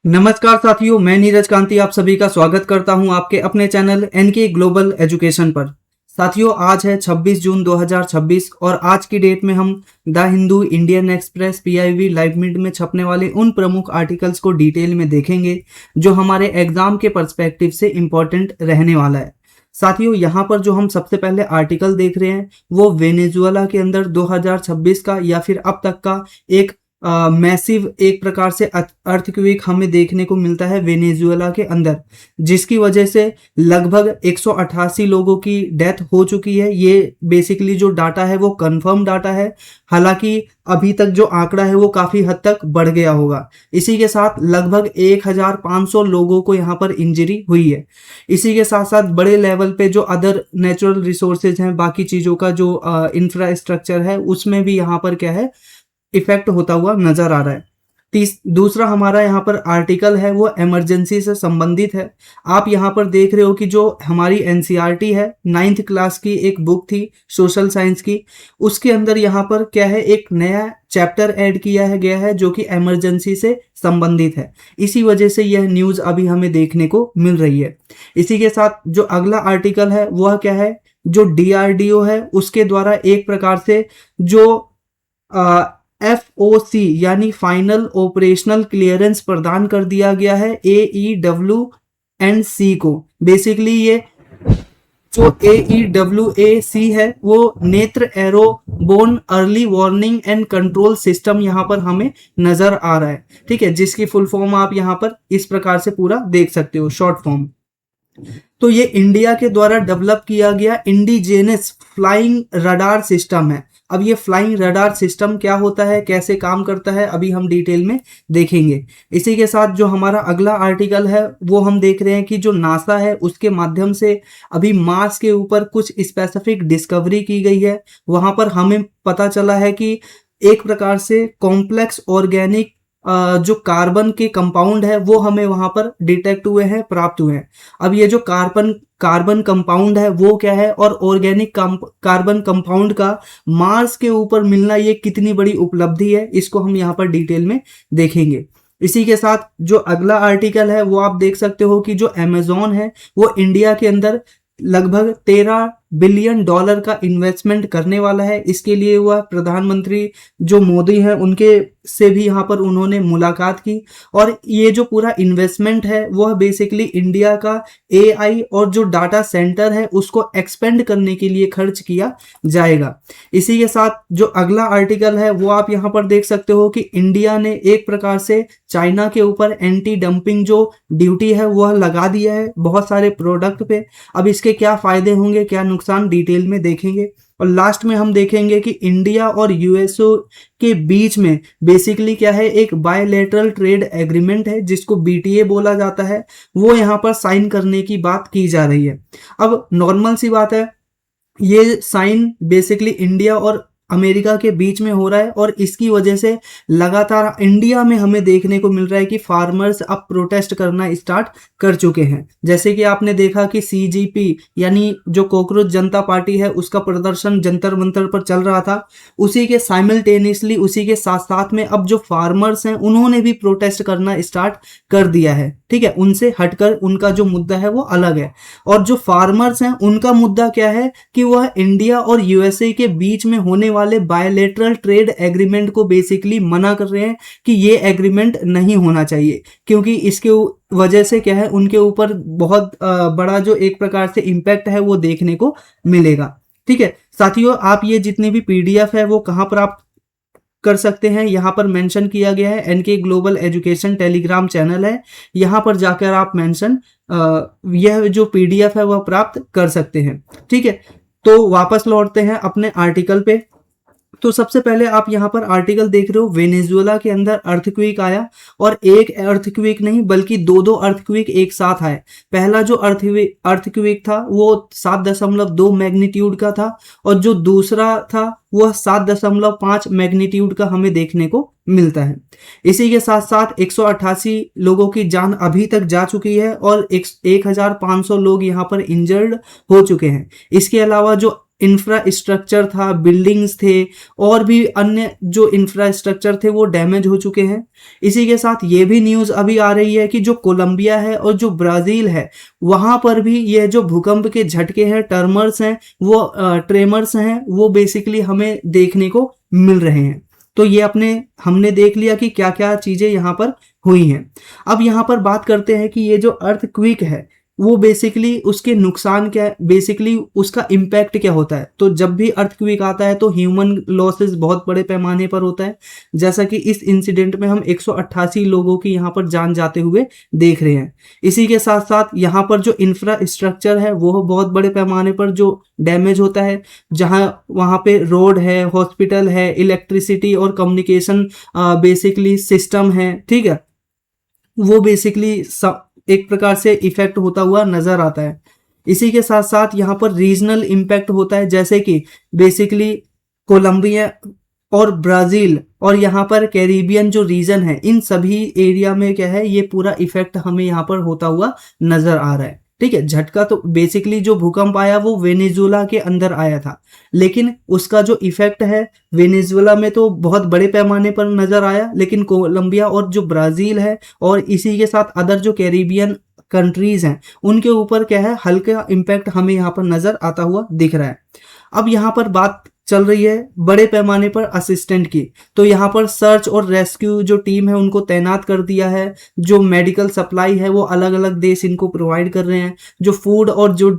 नमस्कार साथियों, मैं नीरज कांति आप सभी का स्वागत करता हूं आपके अपने चैनल एनके ग्लोबल एजुकेशन पर। साथियों, आज है 26 जून 2026 और आज की डेट में हम the Hindu, Indian express, PIB, live mid में छपने वाले उन प्रमुख आर्टिकल्स को डिटेल में देखेंगे जो हमारे एग्जाम के पर्सपेक्टिव से इम्पोर्टेंट रहने वाला है। साथियों, यहाँ पर जो हम सबसे पहले आर्टिकल देख रहे हैं वो वेनेजुएला के अंदर 2026 का या फिर अब तक का एक मैसिव एक प्रकार से अर्थक्वेक हमें देखने को मिलता है वेनेजुएला के अंदर, जिसकी वजह से लगभग 188 लोगों की डेथ हो चुकी है। ये बेसिकली जो डाटा है वो कंफर्म डाटा है, हालांकि अभी तक जो आंकड़ा है वो काफी हद तक बढ़ गया होगा। इसी के साथ लगभग 1500 लोगों को यहाँ पर इंजरी हुई है। इसी के साथ साथ बड़े लेवल पे जो अदर नेचुरल रिसोर्सेज हैं, बाकी चीजों का जो इंफ्रास्ट्रक्चर है उसमें भी यहाँ पर क्या है इफेक्ट होता हुआ नजर आ रहा है। दूसरा हमारा यहाँ पर आर्टिकल है वो इमरजेंसी से संबंधित है। आप यहाँ पर देख रहे हो कि जो हमारी एनसीईआरटी है 9th क्लास की एक बुक थी सोशल साइंस की, उसके अंदर यहाँ पर क्या है एक नया चैप्टर ऐड किया है गया है जो कि इमरजेंसी से संबंधित है। इसी वजह से यह न्यूज अभी हमें देखने को मिल रही है। इसी के साथ जो अगला आर्टिकल है वह क्या है, जो डीआरडीओ है उसके द्वारा एक प्रकार से जो FOC यानी फाइनल ऑपरेशनल क्लियरेंस प्रदान कर दिया गया है AEWC को। बेसिकली ये जो AEWAC है वो Netra airborne early warning and control system यहाँ पर हमें नजर आ रहा है। ठीक है, जिसकी फुल फॉर्म आप यहाँ पर इस प्रकार से पूरा देख सकते हो, शॉर्ट फॉर्म। तो ये इंडिया के द्वारा डेवलप किया गया इंडिजेनस फ्लाइंग रडार सिस्टम है। अब ये फ्लाइंग रडार सिस्टम क्या होता है, कैसे काम करता है, अभी हम डिटेल में देखेंगे। इसी के साथ जो हमारा अगला आर्टिकल है वो हम देख रहे हैं कि जो नासा है उसके माध्यम से अभी मार्स के ऊपर कुछ स्पेसिफिक डिस्कवरी की गई है। वहां पर हमें पता चला है कि एक प्रकार से कॉम्प्लेक्स ऑर्गेनिक जो कार्बन के कंपाउंड है वो हमें वहां पर डिटेक्ट हुए हैं, प्राप्त हुए हैं। अब ये जो कार्बन कंपाउंड है वो क्या है और ऑर्गेनिक कार्बन कंपाउंड का मार्स के ऊपर मिलना ये कितनी बड़ी उपलब्धि है, इसको हम यहाँ पर डिटेल में देखेंगे। इसी के साथ जो अगला आर्टिकल है वो आप देख सकते हो कि जो अमेजोन है वो इंडिया के अंदर लगभग $13 बिलियन का इन्वेस्टमेंट करने वाला है। इसके लिए वह प्रधानमंत्री जो मोदी हैं उनके से भी यहाँ पर उन्होंने मुलाकात की और ये जो पूरा इन्वेस्टमेंट है वह बेसिकली इंडिया का AI और जो डाटा सेंटर है उसको एक्सपेंड करने के लिए खर्च किया जाएगा। इसी के साथ जो अगला आर्टिकल है वो आप यहाँ पर देख सकते हो कि इंडिया ने एक प्रकार से चाइना के ऊपर एंटी डंपिंग जो ड्यूटी है वह लगा दिया है बहुत सारे प्रोडक्ट पे। अब इसके क्या फायदे होंगे, क्या नुकसान, डिटेल में देखेंगे। और लास्ट में हम देखेंगे कि इंडिया और यूएसओ के बीच में बेसिकली क्या है एक बायलैटरल ट्रेड एग्रीमेंट है जिसको BTA बोला जाता है, वो यहाँ पर साइन करने की बात की जा रही है। अब नॉर्मल सी बात है, ये साइन बेसिकली इंडिया और अमेरिका के बीच में हो रहा है और इसकी वजह से लगातार इंडिया में हमें देखने को मिल रहा है कि फार्मर्स अब प्रोटेस्ट करना स्टार्ट कर चुके हैं। जैसे कि आपने देखा कि CGP यानी जो कॉकरोच जनता पार्टी है उसका प्रदर्शन जंतर मंतर पर चल रहा था, उसी के साइमल्टेनियसली उसी के साथ साथ में अब जो फार्मर्स हैं उन्होंने भी प्रोटेस्ट करना स्टार्ट कर दिया है। ठीक है, उनसे हटकर उनका जो मुद्दा है वो अलग है और जो फार्मर्स हैं उनका मुद्दा क्या है कि वह इंडिया और USA के बीच में होने वाले बायलैटरल ट्रेड एग्रीमेंट को बेसिकली मना कर रहे हैं कि ये एग्रीमेंट नहीं होना चाहिए, क्योंकि इसके वजह से क्या है उनके ऊपर बहुत बड़ा जो एक प्रकार से इम्पैक्ट है वो देखने को मिलेगा। ठीक है साथियों, आप ये जितनी भी PDF है वो कहाँ प्राप्त कर सकते हैं, यहाँ पर मेंशन किया गया है NK global education Telegram channel है, यहाँ पर जाकर आप मेंशन यह जो PDF है वह प्राप्त कर सकते हैं। ठीक है, तो वापस लौटते हैं अपने आर्टिकल पे। तो सबसे पहले आप यहाँ पर आर्टिकल देख रहे हो, वेनेजुएला के अंदर अर्थक्वेक आया और एक अर्थक्वेक नहीं बल्कि दो अर्थक्वेक एक साथ आए। पहला जो अर्थक्वेक था वो 7.2 मैग्नीट्यूड का था और जो दूसरा था वह 7.5 मैग्नीट्यूड का हमें देखने को मिलता है। इसी के साथ साथ 188 लोगों की जान अभी तक जा चुकी है और 1500 लोग यहाँ पर इंजर्ड हो चुके हैं। इसके अलावा जो इंफ्रास्ट्रक्चर था, बिल्डिंग्स थे और भी अन्य जो इंफ्रास्ट्रक्चर थे वो डैमेज हो चुके हैं। इसी के साथ ये भी न्यूज़ अभी आ रही है कि जो कोलंबिया है और जो ब्राज़ील है वहाँ पर भी ये जो भूकंप के झटके हैं, टर्मर्स हैं, वो ट्रेमर्स हैं, वो बेसिकली हमें देखने को मिल रहे हैं। तो ये हमने देख लिया कि क्या क्या चीज़ें यहाँ पर हुई हैं। अब यहाँ पर बात करते हैं कि ये जो अर्थक्वेक है वो बेसिकली उसके नुकसान क्या है, बेसिकली उसका इम्पैक्ट क्या होता है। तो जब भी अर्थक्वेक आता है तो ह्यूमन लॉसेस बहुत बड़े पैमाने पर होता है, जैसा कि इस इंसिडेंट में हम 188 लोगों की यहाँ पर जान जाते हुए देख रहे हैं। इसी के साथ साथ यहाँ पर जो इंफ्रास्ट्रक्चर है वो बहुत बड़े पैमाने पर जो डैमेज होता है, जहाँ वहाँ पे रोड है, हॉस्पिटल है, इलेक्ट्रिसिटी और कम्युनिकेशन बेसिकली सिस्टम है, ठीक है, वो बेसिकली एक प्रकार से इफेक्ट होता हुआ नजर आता है। इसी के साथ साथ यहाँ पर रीजनल इम्पैक्ट होता है, जैसे कि बेसिकली कोलंबिया और ब्राजील और यहाँ पर कैरिबियन जो रीजन है, इन सभी एरिया में क्या है, ये पूरा इफेक्ट हमें यहाँ पर होता हुआ नजर आ रहा है। ठीक है, झटका तो बेसिकली जो भूकंप आया वो वेनेजुएला के अंदर आया था, लेकिन उसका जो इफेक्ट है वेनेजुएला में तो बहुत बड़े पैमाने पर नजर आया, लेकिन कोलंबिया और जो ब्राजील है और इसी के साथ अदर जो कैरिबियन कंट्रीज हैं उनके ऊपर क्या है, हल्का इम्पैक्ट हमें यहाँ पर नजर आता हुआ दिख रहा है। अब यहाँ पर बात चल रही है बड़े पैमाने पर असिस्टेंट की, तो यहाँ पर सर्च और रेस्क्यू जो टीम है उनको तैनात कर दिया है। जो मेडिकल सप्लाई है वो अलग अलग देश इनको प्रोवाइड कर रहे हैं। जो फूड और जो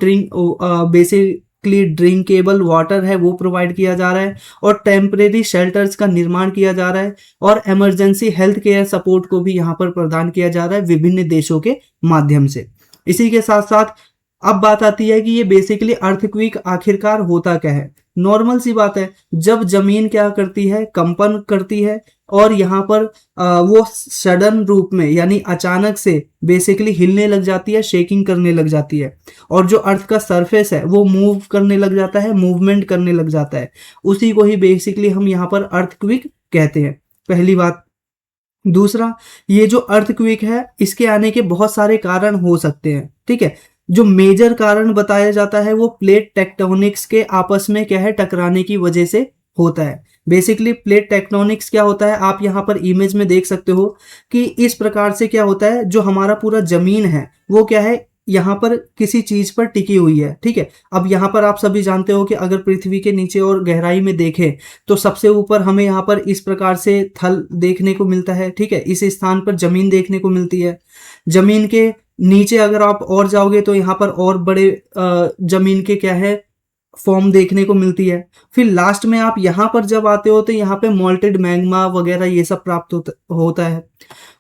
बेसिकली ड्रिंकेबल वाटर है वो प्रोवाइड किया जा रहा है और टेम्परेरी शेल्टर्स का निर्माण किया जा रहा है और इमरजेंसी हेल्थ केयर सपोर्ट को भी यहाँ पर प्रदान किया जा रहा है विभिन्न देशों के माध्यम से। इसी के साथ साथ अब बात आती है कि ये बेसिकली अर्थक्वेक आखिरकार होता क्या है। नॉर्मल सी बात है, जब जमीन क्या करती है, कंपन करती है और यहाँ पर वो सडन रूप में यानी अचानक से बेसिकली हिलने लग जाती है, शेकिंग करने लग जाती है और जो अर्थ का सरफेस है वो मूव करने लग जाता है, मूवमेंट करने लग जाता है। उसी को ही बेसिकली हम यहाँ पर अर्थक्वेक कहते हैं, पहली बात। दूसरा, ये जो अर्थक्वेक है इसके आने के बहुत सारे कारण हो सकते हैं। ठीक है, जो मेजर कारण बताया जाता है वो प्लेट टेक्टोनिक्स के आपस में क्या है, टकराने की वजह से होता है। बेसिकली प्लेट टेक्टोनिक्स क्या होता है, आप यहाँ पर इमेज में देख सकते हो कि इस प्रकार से क्या होता है, जो हमारा पूरा जमीन है वो क्या है, यहाँ पर किसी चीज पर टिकी हुई है। ठीक है, अब यहाँ पर आप सभी जानते हो कि अगर पृथ्वी के नीचे और गहराई में देखें तो सबसे ऊपर हमें यहाँ पर इस प्रकार से थल देखने को मिलता है। ठीक है, इस स्थान पर जमीन देखने को मिलती है। जमीन के नीचे अगर आप और जाओगे तो यहाँ पर और बड़े जमीन के क्या है, फॉर्म देखने को मिलती है। फिर लास्ट में आप यहाँ पर जब आते हो तो यहाँ पे मोल्टेड मैग्मा वगैरह ये सब प्राप्त होता है।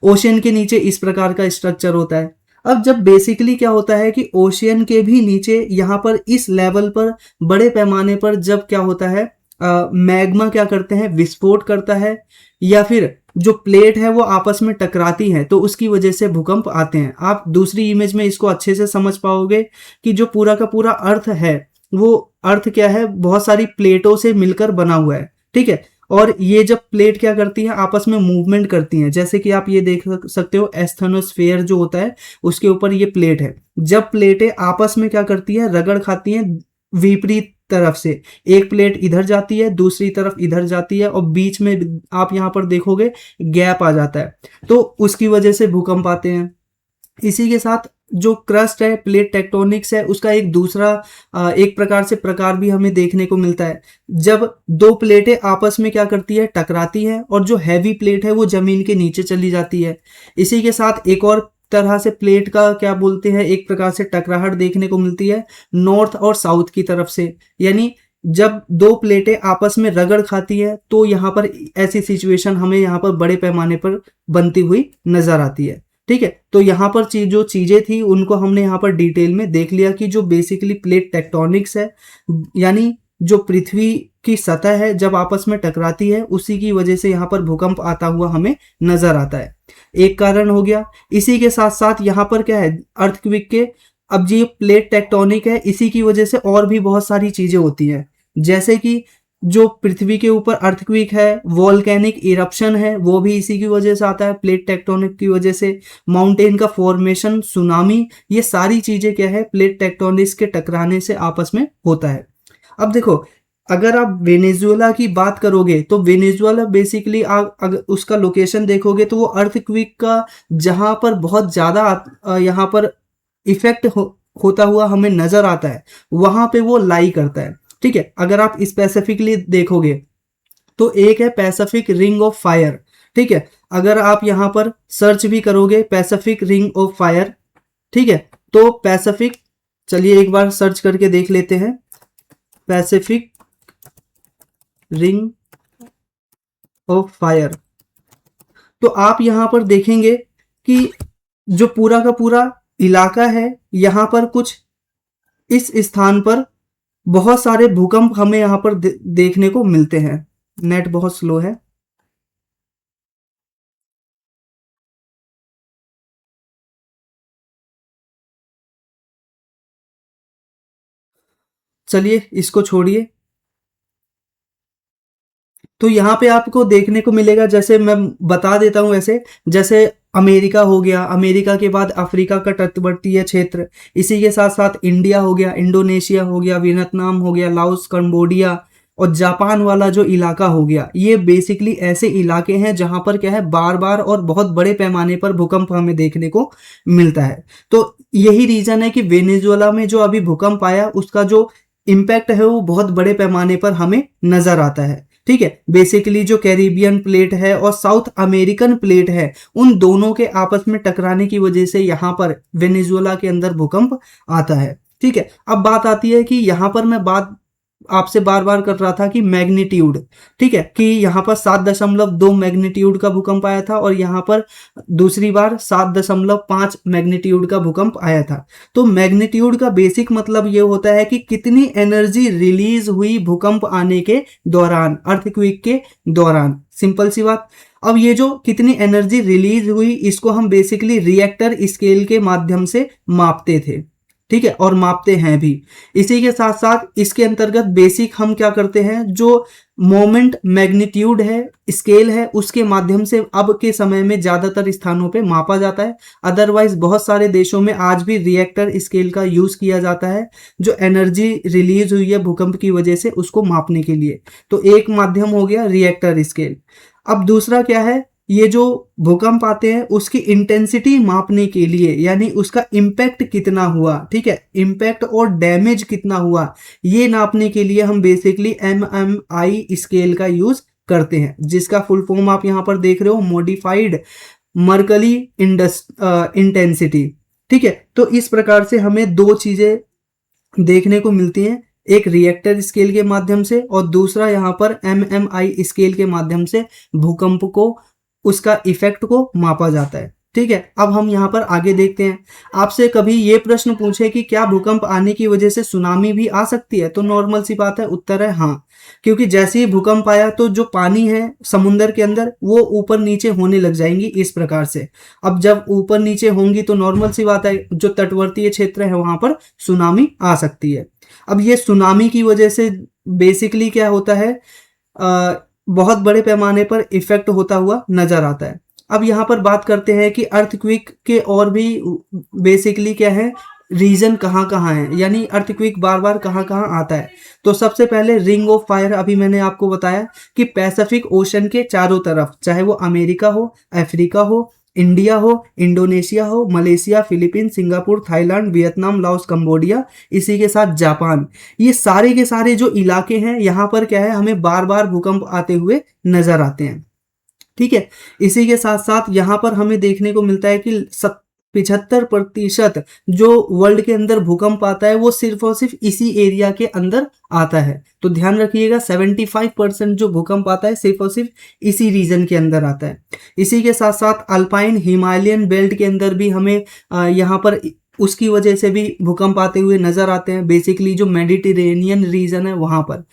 ओशियन के नीचे इस प्रकार का स्ट्रक्चर होता है। अब जब बेसिकली क्या होता है कि ओशियन के भी नीचे यहाँ पर इस लेवल पर बड़े पैमाने पर जब क्या होता है, मैग्मा क्या करते हैं, विस्फोट करता है या फिर जो प्लेट है वो आपस में टकराती है तो उसकी वजह से भूकंप आते हैं। आप दूसरी इमेज में इसको अच्छे से समझ पाओगे कि जो पूरा का पूरा अर्थ है वो अर्थ क्या है, बहुत सारी प्लेटों से मिलकर बना हुआ है। ठीक है, और ये जब प्लेट क्या करती है, आपस में मूवमेंट करती हैं। जैसे कि आप ये देख सकते हो एस्थेनोस्फेयर जो होता है उसके ऊपर ये प्लेट है। जब प्लेटें आपस में क्या करती है, रगड़ खाती हैं विपरीत तरफ से, एक प्लेट इधर जाती है दूसरी तरफ इधर जाती है और बीच में आप यहाँ पर देखोगे गैप आ जाता है, तो उसकी वजह से भूकंप आते हैं। इसी के साथ जो क्रस्ट है, प्लेट टेक्टोनिक्स है, उसका एक दूसरा एक प्रकार से प्रकार भी हमें देखने को मिलता है। जब दो प्लेटें आपस में क्या करती है, टकराती है और जो हैवी प्लेट है वो जमीन के नीचे चली जाती है। इसी के साथ एक और तरह से प्लेट का क्या बोलते हैं, एक प्रकार से टकराहट देखने को मिलती है नॉर्थ और साउथ की तरफ से। यानी जब दो प्लेटें आपस में रगड़ खाती है तो यहाँ पर ऐसी सिचुएशन हमें यहाँ पर बड़े पैमाने पर बनती हुई नजर आती है। ठीक है, तो यहाँ पर जो चीजें थी उनको हमने यहाँ पर डिटेल में देख लिया कि जो बेसिकली प्लेट टेक्टोनिक्स है यानी जो पृथ्वी की सतह है जब आपस में टकराती है उसी की वजह से यहाँ पर भूकंप आता हुआ हमें नजर आता है, एक कारण हो गया। इसी के साथ साथ यहाँ पर क्या है, अर्थक्वेक के अब जी प्लेट टेक्टोनिक है, इसी की वजह से और भी बहुत सारी चीजें होती हैं। जैसे कि जो पृथ्वी के ऊपर अर्थक्वेक है, वोल्केनिक इरप्शन है, वो भी इसी की वजह से आता है, प्लेट टेक्टोनिक की वजह से। माउंटेन का फॉर्मेशन, सुनामी, ये सारी चीजें क्या है, प्लेट टेक्टोनिक्स के टकराने से आपस में होता है। अब देखो, अगर आप वेनेजुएला की बात करोगे तो वेनेजुएला बेसिकली आप अगर उसका लोकेशन देखोगे तो वो अर्थक्वेक का जहां पर बहुत ज्यादा यहाँ पर इफेक्ट होता हुआ हमें नजर आता है, वहां पे वो लाई करता है। ठीक है, अगर आप स्पेसिफिकली देखोगे तो एक है पैसिफिक रिंग ऑफ फायर। ठीक है, अगर आप यहाँ पर सर्च भी करोगे पैसिफिक रिंग ऑफ फायर, ठीक है, तो पैसिफिक, चलिए एक बार सर्च करके देख लेते हैं, पैसिफिक रिंग ऑफ फायर। तो आप यहां पर देखेंगे कि जो पूरा का पूरा इलाका है, यहां पर कुछ इस स्थान पर बहुत सारे भूकंप हमें यहां पर देखने को मिलते हैं। नेट बहुत स्लो है। चलिए इसको छोड़िए। तो यहाँ पे आपको देखने को मिलेगा, जैसे मैं बता देता हूँ ऐसे, जैसे अमेरिका हो गया, अमेरिका के बाद अफ्रीका का तटवर्तीय क्षेत्र, इसी के साथ साथ इंडिया हो गया, इंडोनेशिया हो गया, वियतनाम हो गया, लाओस, कंबोडिया और जापान वाला जो इलाका हो गया, ये बेसिकली ऐसे इलाके हैं जहां पर क्या है, बार बार और बहुत बड़े पैमाने पर भूकंप हमें देखने को मिलता है। तो यही रीजन है कि वेनेजुएला में जो अभी भूकंप आया उसका जो इम्पैक्ट है वो बहुत बड़े पैमाने पर हमें नजर आता है। ठीक है, बेसिकली जो कैरिबियन प्लेट है और साउथ अमेरिकन प्लेट है, उन दोनों के आपस में टकराने की वजह से यहाँ पर वेनेजुएला के अंदर भूकंप आता है। ठीक है, अब बात आती है कि यहाँ पर मैं बात आपसे बार बार कर रहा था कि मैग्नीट्यूड, ठीक है, कि यहाँ पर 7.2 मैग्नीट्यूड का भूकंप आया था और यहाँ पर दूसरी बार 7.5 मैग्नीट्यूड का भूकंप आया था। तो मैग्नीट्यूड का बेसिक मतलब ये होता है कि कितनी एनर्जी रिलीज हुई भूकंप आने के दौरान, अर्थक्वेक के दौरान, सिंपल सी बात। अब ये जो कितनी एनर्जी रिलीज हुई, इसको हम बेसिकली रिएक्टर स्केल के माध्यम से मापते थे। ठीक है, और मापते हैं भी। इसी के साथ साथ इसके अंतर्गत बेसिक हम क्या करते हैं, जो मोमेंट मैग्नीट्यूड है, स्केल है, उसके माध्यम से अब के समय में ज्यादातर स्थानों पे मापा जाता है। अदरवाइज बहुत सारे देशों में आज भी रिएक्टर स्केल का यूज किया जाता है, जो एनर्जी रिलीज हुई है भूकंप की वजह से उसको मापने के लिए। तो एक माध्यम हो गया रिएक्टर स्केल। अब दूसरा क्या है, ये जो भूकंप आते हैं उसकी इंटेंसिटी मापने के लिए, यानी उसका इम्पैक्ट कितना हुआ, ठीक है, इम्पैक्ट और डैमेज कितना हुआ, ये नापने के लिए हम बेसिकली MMI स्केल का यूज करते हैं, जिसका फुल फॉर्म आप यहां पर देख रहे हो, मॉडिफाइड मर्कली इंटेंसिटी। ठीक है, तो इस प्रकार से हमें दो चीजें देखने को मिलती हैं, एक रिएक्टर स्केल के माध्यम से और दूसरा यहाँ पर MMI स्केल के माध्यम से भूकंप को, उसका इफेक्ट को मापा जाता है। ठीक है, अब हम यहाँ पर आगे देखते हैं। आपसे कभी ये प्रश्न पूछे कि क्या भूकंप आने की वजह से सुनामी भी आ सकती है, तो नॉर्मल सी बात है, उत्तर है हाँ, क्योंकि जैसे ही भूकंप आया तो जो पानी है समुद्र के अंदर वो ऊपर नीचे होने लग जाएंगी इस प्रकार से। अब जब ऊपर नीचे होंगी तो नॉर्मल सी बात है, जो तटवर्तीय क्षेत्र है वहां पर सुनामी आ सकती है। अब ये सुनामी की वजह से बेसिकली क्या होता है, बहुत बड़े पैमाने पर इफेक्ट होता हुआ नजर आता है। अब यहाँ पर बात करते हैं कि अर्थक्वेक के और भी बेसिकली क्या है, रीजन कहाँ कहाँ है, यानी अर्थक्वेक बार बार कहाँ कहाँ आता है। तो सबसे पहले रिंग ऑफ फायर, अभी मैंने आपको बताया कि पैसिफिक ओशन के चारों तरफ, चाहे वो अमेरिका हो, अफ्रीका हो, इंडिया हो, इंडोनेशिया हो, Malaysia, Philippines, Singapore, Thailand, Vietnam, Laos, Cambodia, इसी के साथ जापान, ये सारे के सारे जो इलाके हैं यहाँ पर क्या है, हमें बार बार भूकंप आते हुए नजर आते हैं। ठीक है, इसी के साथ साथ यहाँ पर हमें देखने को मिलता है कि 75% जो वर्ल्ड के अंदर भूकंप आता है वो सिर्फ और सिर्फ इसी एरिया के अंदर आता है। तो ध्यान रखिएगा, 75% जो भूकंप आता है सिर्फ और सिर्फ इसी रीजन के अंदर आता है। इसी के साथ साथ अल्पाइन हिमालयन बेल्ट के अंदर भी हमें यहाँ पर उसकी वजह से भी भूकंप आते हुए नजर आते हैं, बेसिकली जो मेडिटेरेनियन रीजन है वहां पर।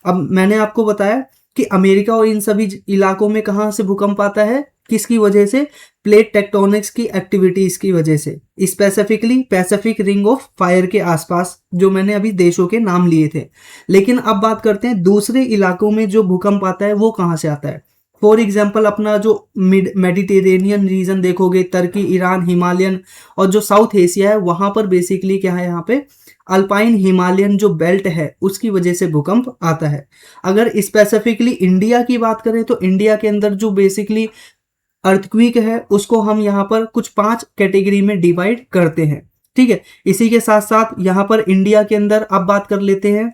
अब मैंने आपको बताया कि अमेरिका और इन सभी इलाकों में कहां से भूकंप आता है, किसकी वजह से, प्लेट टेक्टोनिक्स की एक्टिविटीज की वजह से, specifically Pacific ring of fire के आसपास, जो मैंने अभी देशों के नाम लिए थे। लेकिन अब बात करते हैं दूसरे इलाकों में जो भूकंप आता है वो कहां से आता है। फॉर एग्जाम्पल अपना जो मेडिटेरेनियन रीजन देखोगे, तुर्की, ईरान, हिमालयन और जो साउथ एशिया है वहां पर बेसिकली क्या है, यहाँ पे अल्पाइन हिमालयन जो बेल्ट है उसकी वजह से भूकंप आता है। अगर स्पेसिफिकली इंडिया की बात करें तो इंडिया के अंदर जो बेसिकली अर्थक्वेक है उसको हम यहाँ पर कुछ 5 कैटेगरी में डिवाइड करते हैं। ठीक है, इसी के साथ साथ यहाँ पर इंडिया के अंदर अब बात कर लेते हैं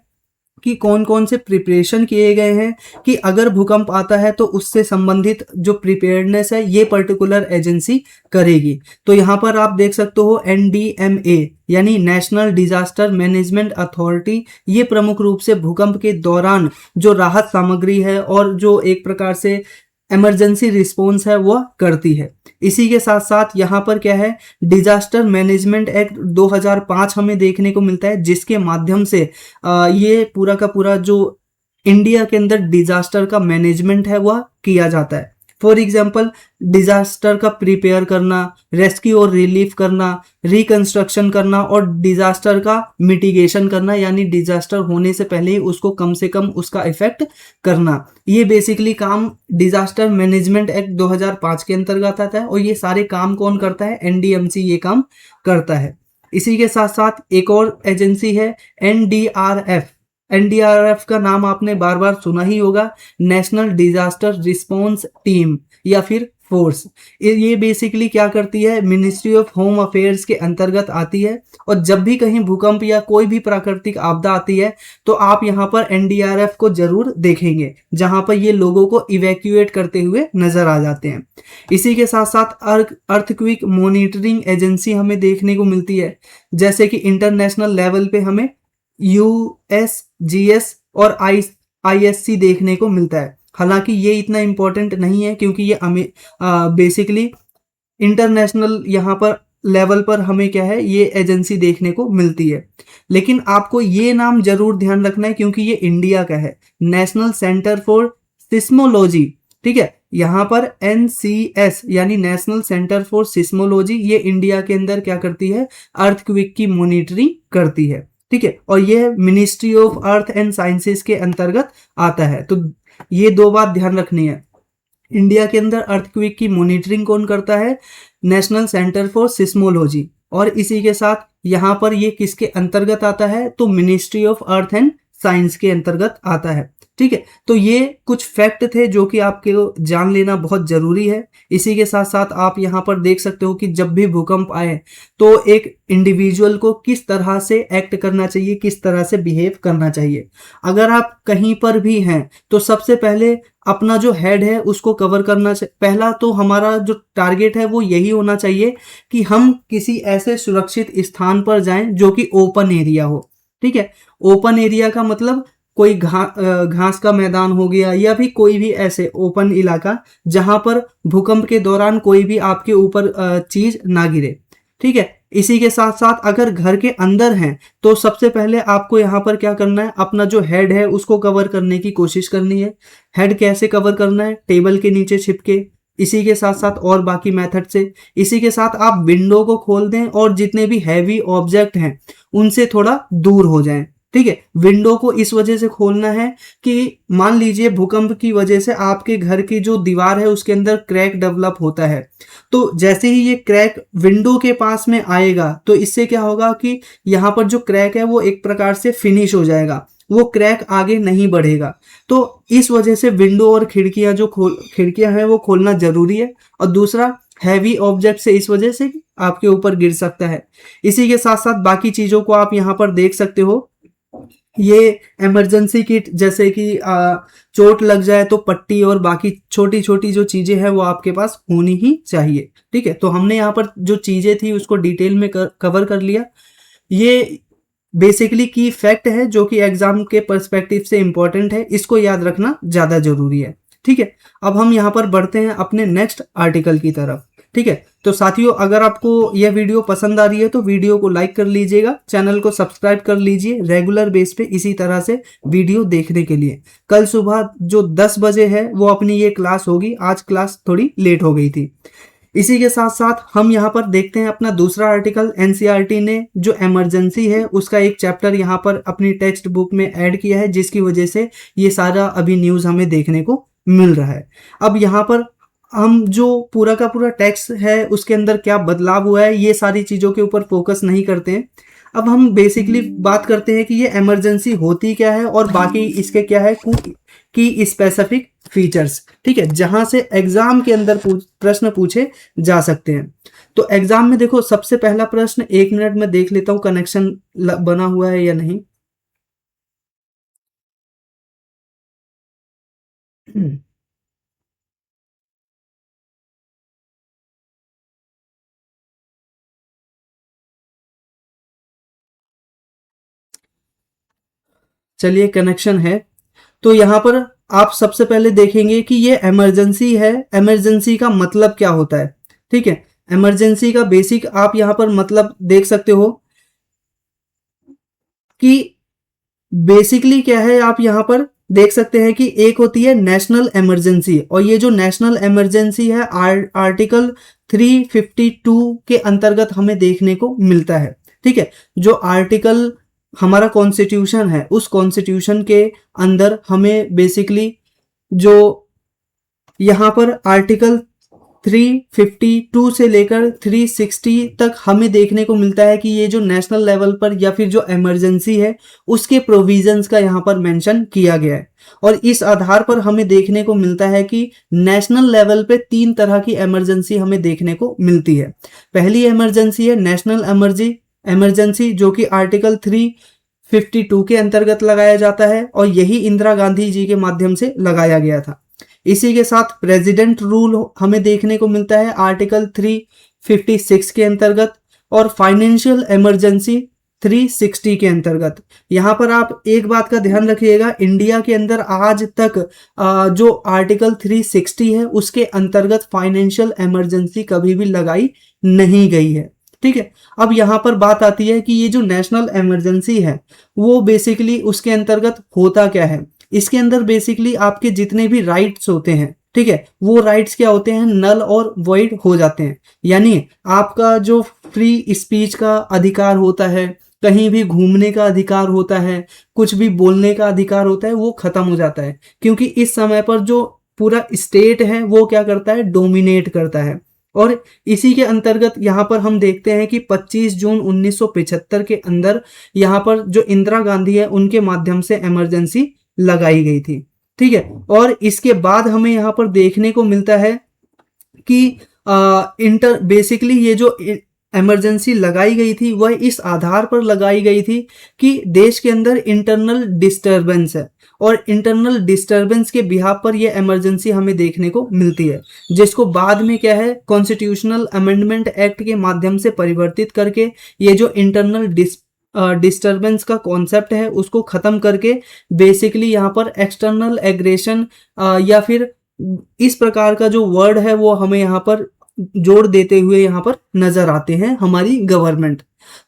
कि कौन कौन से प्रिपरेशन किए गए हैं कि अगर भूकंप आता है तो उससे संबंधित जो प्रिपेयर्डनेस है ये पर्टिकुलर एजेंसी करेगी। तो यहाँ पर आप देख सकते हो NDMA यानी नेशनल डिजास्टर मैनेजमेंट अथॉरिटी, ये प्रमुख रूप से भूकंप के दौरान जो राहत सामग्री है और जो एक प्रकार से इमरजेंसी रिस्पॉन्स है वह करती है। इसी के साथ साथ यहाँ पर क्या है, डिजास्टर मैनेजमेंट एक्ट 2005 हमें देखने को मिलता है जिसके माध्यम से ये पूरा का पूरा जो इंडिया के अंदर डिजास्टर का मैनेजमेंट है वह किया जाता है। फॉर एग्जाम्पल डिजास्टर का प्रिपेयर करना, रेस्क्यू और रिलीफ करना, रिकंस्ट्रक्शन करना और डिजास्टर का मिटिगेशन करना यानी डिजास्टर होने से पहले ही उसको कम से कम उसका इफेक्ट करना। ये बेसिकली काम डिजास्टर मैनेजमेंट एक्ट 2005 के अंतर्गत आता है और ये सारे काम कौन करता है, NDMC ये काम करता है। इसी के साथ साथ एक और एजेंसी है NDRF। NDRF का नाम आपने बार बार सुना ही होगा, नेशनल डिजास्टर रिस्पॉन्स टीम या फिर फोर्स। ये बेसिकली क्या करती है, मिनिस्ट्री ऑफ होम अफेयर्स के अंतर्गत आती है और जब भी कहीं भूकंप या कोई भी प्राकृतिक आपदा आती है तो आप यहाँ पर NDRF को जरूर देखेंगे जहां पर ये लोगों को इवैक्यूएट करते हुए नजर आ जाते हैं। इसी के साथ साथ अर्थक्वेक मॉनिटरिंग एजेंसी हमें देखने को मिलती है, जैसे कि इंटरनेशनल लेवल पे हमें USGS और ISC देखने को मिलता है। हालांकि ये इतना इम्पोर्टेंट नहीं है क्योंकि ये बेसिकली इंटरनेशनल यहाँ पर लेवल पर हमें क्या है ये एजेंसी देखने को मिलती है। लेकिन आपको ये नाम जरूर ध्यान रखना है क्योंकि ये इंडिया का है, नेशनल सेंटर फॉर सिस्मोलॉजी। ठीक है, यहाँ पर NCS यानी नेशनल सेंटर फॉर सिस्मोलॉजी ये इंडिया के अंदर क्या करती है, अर्थक्वेक की मॉनिटरिंग करती है। ठीक है, और ये ministry of earth and sciences के अंतर्गत आता है। तो ये 2 बात ध्यान रखनी है, इंडिया के अंदर अर्थक्वेक की मॉनिटरिंग कौन करता है, नेशनल सेंटर फॉर सिस्मोलॉजी। और इसी के साथ यहाँ पर ये किसके अंतर्गत आता है, तो ministry of earth and science के अंतर्गत आता है। ठीक है, तो ये कुछ फैक्ट थे जो कि आपके जान लेना बहुत जरूरी है। इसी के साथ साथ आप यहाँ पर देख सकते हो कि जब भी भूकंप आए तो एक इंडिविजुअल को किस तरह से एक्ट करना चाहिए, किस तरह से बिहेव करना चाहिए। अगर आप कहीं पर भी हैं तो सबसे पहले अपना जो हेड है उसको कवर करना चाहिए। पहला तो हमारा जो टारगेट है वो यही होना चाहिए कि हम किसी ऐसे सुरक्षित स्थान पर जाएं जो कि ओपन एरिया हो। ठीक है, ओपन एरिया का मतलब कोई घास का मैदान हो गया या भी कोई भी ऐसे ओपन इलाका जहां पर भूकंप के दौरान कोई भी आपके ऊपर चीज ना गिरे। ठीक है, इसी के साथ साथ अगर घर के अंदर हैं तो सबसे पहले आपको यहाँ पर क्या करना है, अपना जो हेड है उसको कवर करने की कोशिश करनी है। हेड कैसे कवर करना है, टेबल के नीचे छिपके, इसी के साथ साथ और बाकी मेथड से। इसी के साथ आप विंडो को खोल दें और जितने भी हैवी ऑब्जेक्ट हैं उनसे थोड़ा दूर हो जाएं। ठीक है, विंडो को इस वजह से खोलना है कि मान लीजिए भूकंप की वजह से आपके घर की जो दीवार है उसके अंदर क्रैक डेवलप होता है, तो जैसे ही ये क्रैक विंडो के पास में आएगा तो इससे क्या होगा कि यहाँ पर जो क्रैक है वो एक प्रकार से फिनिश हो जाएगा, वो क्रैक आगे नहीं बढ़ेगा। तो इस वजह से विंडो और खिड़कियां जो खिड़कियां हैं वो खोलना जरूरी है। और दूसरा, हैवी ऑब्जेक्ट से इस वजह से आपके ऊपर गिर सकता है। इसी के साथ साथ बाकी चीजों को आप यहाँ पर देख सकते हो, ये इमरजेंसी किट जैसे कि चोट लग जाए तो पट्टी और बाकी छोटी छोटी जो चीजें हैं वो आपके पास होनी ही चाहिए। ठीक है, तो हमने यहाँ पर जो चीजें थी उसको डिटेल में कवर कर लिया। ये बेसिकली की फैक्ट है जो कि एग्जाम के पर्सपेक्टिव से इंपॉर्टेंट है, इसको याद रखना ज्यादा जरूरी है। ठीक है, अब हम यहाँ पर बढ़ते हैं अपने नेक्स्ट आर्टिकल की तरफ। ठीक है, तो साथियों अगर आपको यह वीडियो पसंद आ रही है तो वीडियो को लाइक कर लीजिएगा, चैनल को सब्सक्राइब कर लीजिए रेगुलर बेस पे इसी तरह से वीडियो देखने के लिए। कल सुबह जो 10 बजे है वो अपनी ये क्लास होगी, आज क्लास थोड़ी लेट हो गई थी। इसी के साथ साथ हम यहाँ पर देखते हैं अपना दूसरा आर्टिकल। एनसीईआरटी ने जो इमरजेंसी है उसका एक चैप्टर यहाँ पर अपनी टेक्स्ट बुक में ऐड किया है जिसकी वजह से ये सारा अभी न्यूज हमें देखने को मिल रहा है। अब यहाँ पर हम जो पूरा का पूरा टेक्स्ट है उसके अंदर क्या बदलाव हुआ है ये सारी चीज़ों के ऊपर फोकस नहीं करते हैं। अब हम बेसिकली बात करते हैं कि ये इमरजेंसी होती क्या है और बाकी इसके क्या है की स्पेसिफिक फीचर्स। ठीक है, जहां से एग्जाम के अंदर प्रश्न पूछे जा सकते हैं। तो एग्जाम में देखो, सबसे पहला प्रश्न, 1 मिनट में देख लेता हूं कनेक्शन बना हुआ है या नहीं। चलिए, कनेक्शन है। तो यहाँ पर आप सबसे पहले देखेंगे कि ये इमरजेंसी है। इमरजेंसी का मतलब क्या होता है? ठीक है, इमरजेंसी का बेसिक आप यहाँ पर मतलब देख सकते हो कि बेसिकली क्या है। आप यहाँ पर देख सकते हैं कि एक होती है नेशनल इमरजेंसी, और ये जो नेशनल इमरजेंसी है आर्टिकल 352 के अंतर्गत हमें देखने को मिलता है। ठीक है, जो आर्टिकल हमारा कॉन्स्टिट्यूशन है उस कॉन्स्टिट्यूशन के अंदर हमें बेसिकली जो यहाँ पर आर्टिकल 352 से लेकर 360 तक हमें देखने को मिलता है कि ये जो नेशनल लेवल पर या फिर जो इमरजेंसी है उसके प्रोविजंस का यहाँ पर मेंशन किया गया है। और इस आधार पर हमें देखने को मिलता है कि नेशनल लेवल पे 3 तरह की इमरजेंसी हमें देखने को मिलती है। पहली इमरजेंसी है नेशनल इमरजेंसी, जो कि आर्टिकल 352 के अंतर्गत लगाया जाता है, और यही इंदिरा गांधी जी के माध्यम से लगाया गया था। इसी के साथ प्रेसिडेंट रूल हमें देखने को मिलता है आर्टिकल 356 के अंतर्गत, और फाइनेंशियल इमरजेंसी 360 के अंतर्गत। यहाँ पर आप एक बात का ध्यान रखिएगा, इंडिया के अंदर आज तक जो आर्टिकल 360 है उसके अंतर्गत फाइनेंशियल इमरजेंसी कभी भी लगाई नहीं गई है। ठीक है, अब यहाँ पर बात आती है कि ये जो नेशनल इमरजेंसी है वो बेसिकली उसके अंतर्गत होता क्या है। इसके अंदर बेसिकली आपके जितने भी राइट्स होते हैं, ठीक है, वो राइट्स क्या होते हैं, नल और वॉइड हो जाते हैं। यानी आपका जो फ्री स्पीच का अधिकार होता है, कहीं भी घूमने का अधिकार होता है, कुछ भी बोलने का अधिकार होता है, वो खत्म हो जाता है। क्योंकि इस समय पर जो पूरा स्टेट है वो क्या करता है, डोमिनेट करता है। और इसी के अंतर्गत यहाँ पर हम देखते हैं कि 25 जून 1975 के अंदर यहाँ पर जो इंदिरा गांधी है उनके माध्यम से इमरजेंसी लगाई गई थी। ठीक है, और इसके बाद हमें यहाँ पर देखने को मिलता है कि बेसिकली ये जो इमरजेंसी लगाई गई थी वह इस आधार पर लगाई गई थी कि देश के अंदर इंटरनल डिस्टरबेंस है, और इंटरनल डिस्टरबेंस के बिहाफ पर यह इमरजेंसी हमें देखने को मिलती है, जिसको बाद में क्या है, कॉन्स्टिट्यूशनल अमेंडमेंट एक्ट के माध्यम से परिवर्तित करके ये जो इंटरनल डिस्टरबेंस का कॉन्सेप्ट है उसको खत्म करके बेसिकली यहाँ पर एक्सटर्नल एग्रेशन या फिर इस प्रकार का जो वर्ड है वो हमें यहाँ पर जोड़ देते हुए यहाँ पर नजर आते हैं हमारी गवर्नमेंट।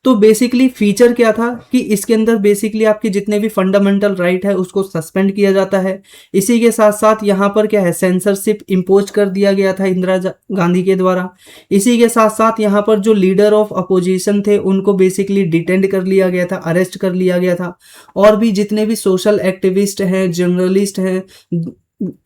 तो बेसिकली फीचर क्या था कि इसके अंदर बेसिकली आपके जितने भी फंडामेंटल राइट है उसको सस्पेंड किया जाता है। इसी के साथ साथ यहाँ पर क्या है, सेंसरशिप इम्पोज कर दिया गया था इंदिरा गांधी के द्वारा। इसी के साथ साथ यहाँ पर जो लीडर ऑफ अपोजिशन थे उनको बेसिकली डिटेंड कर लिया गया था, अरेस्ट कर लिया गया था। और भी जितने भी सोशल एक्टिविस्ट हैं, जर्नलिस्ट हैं,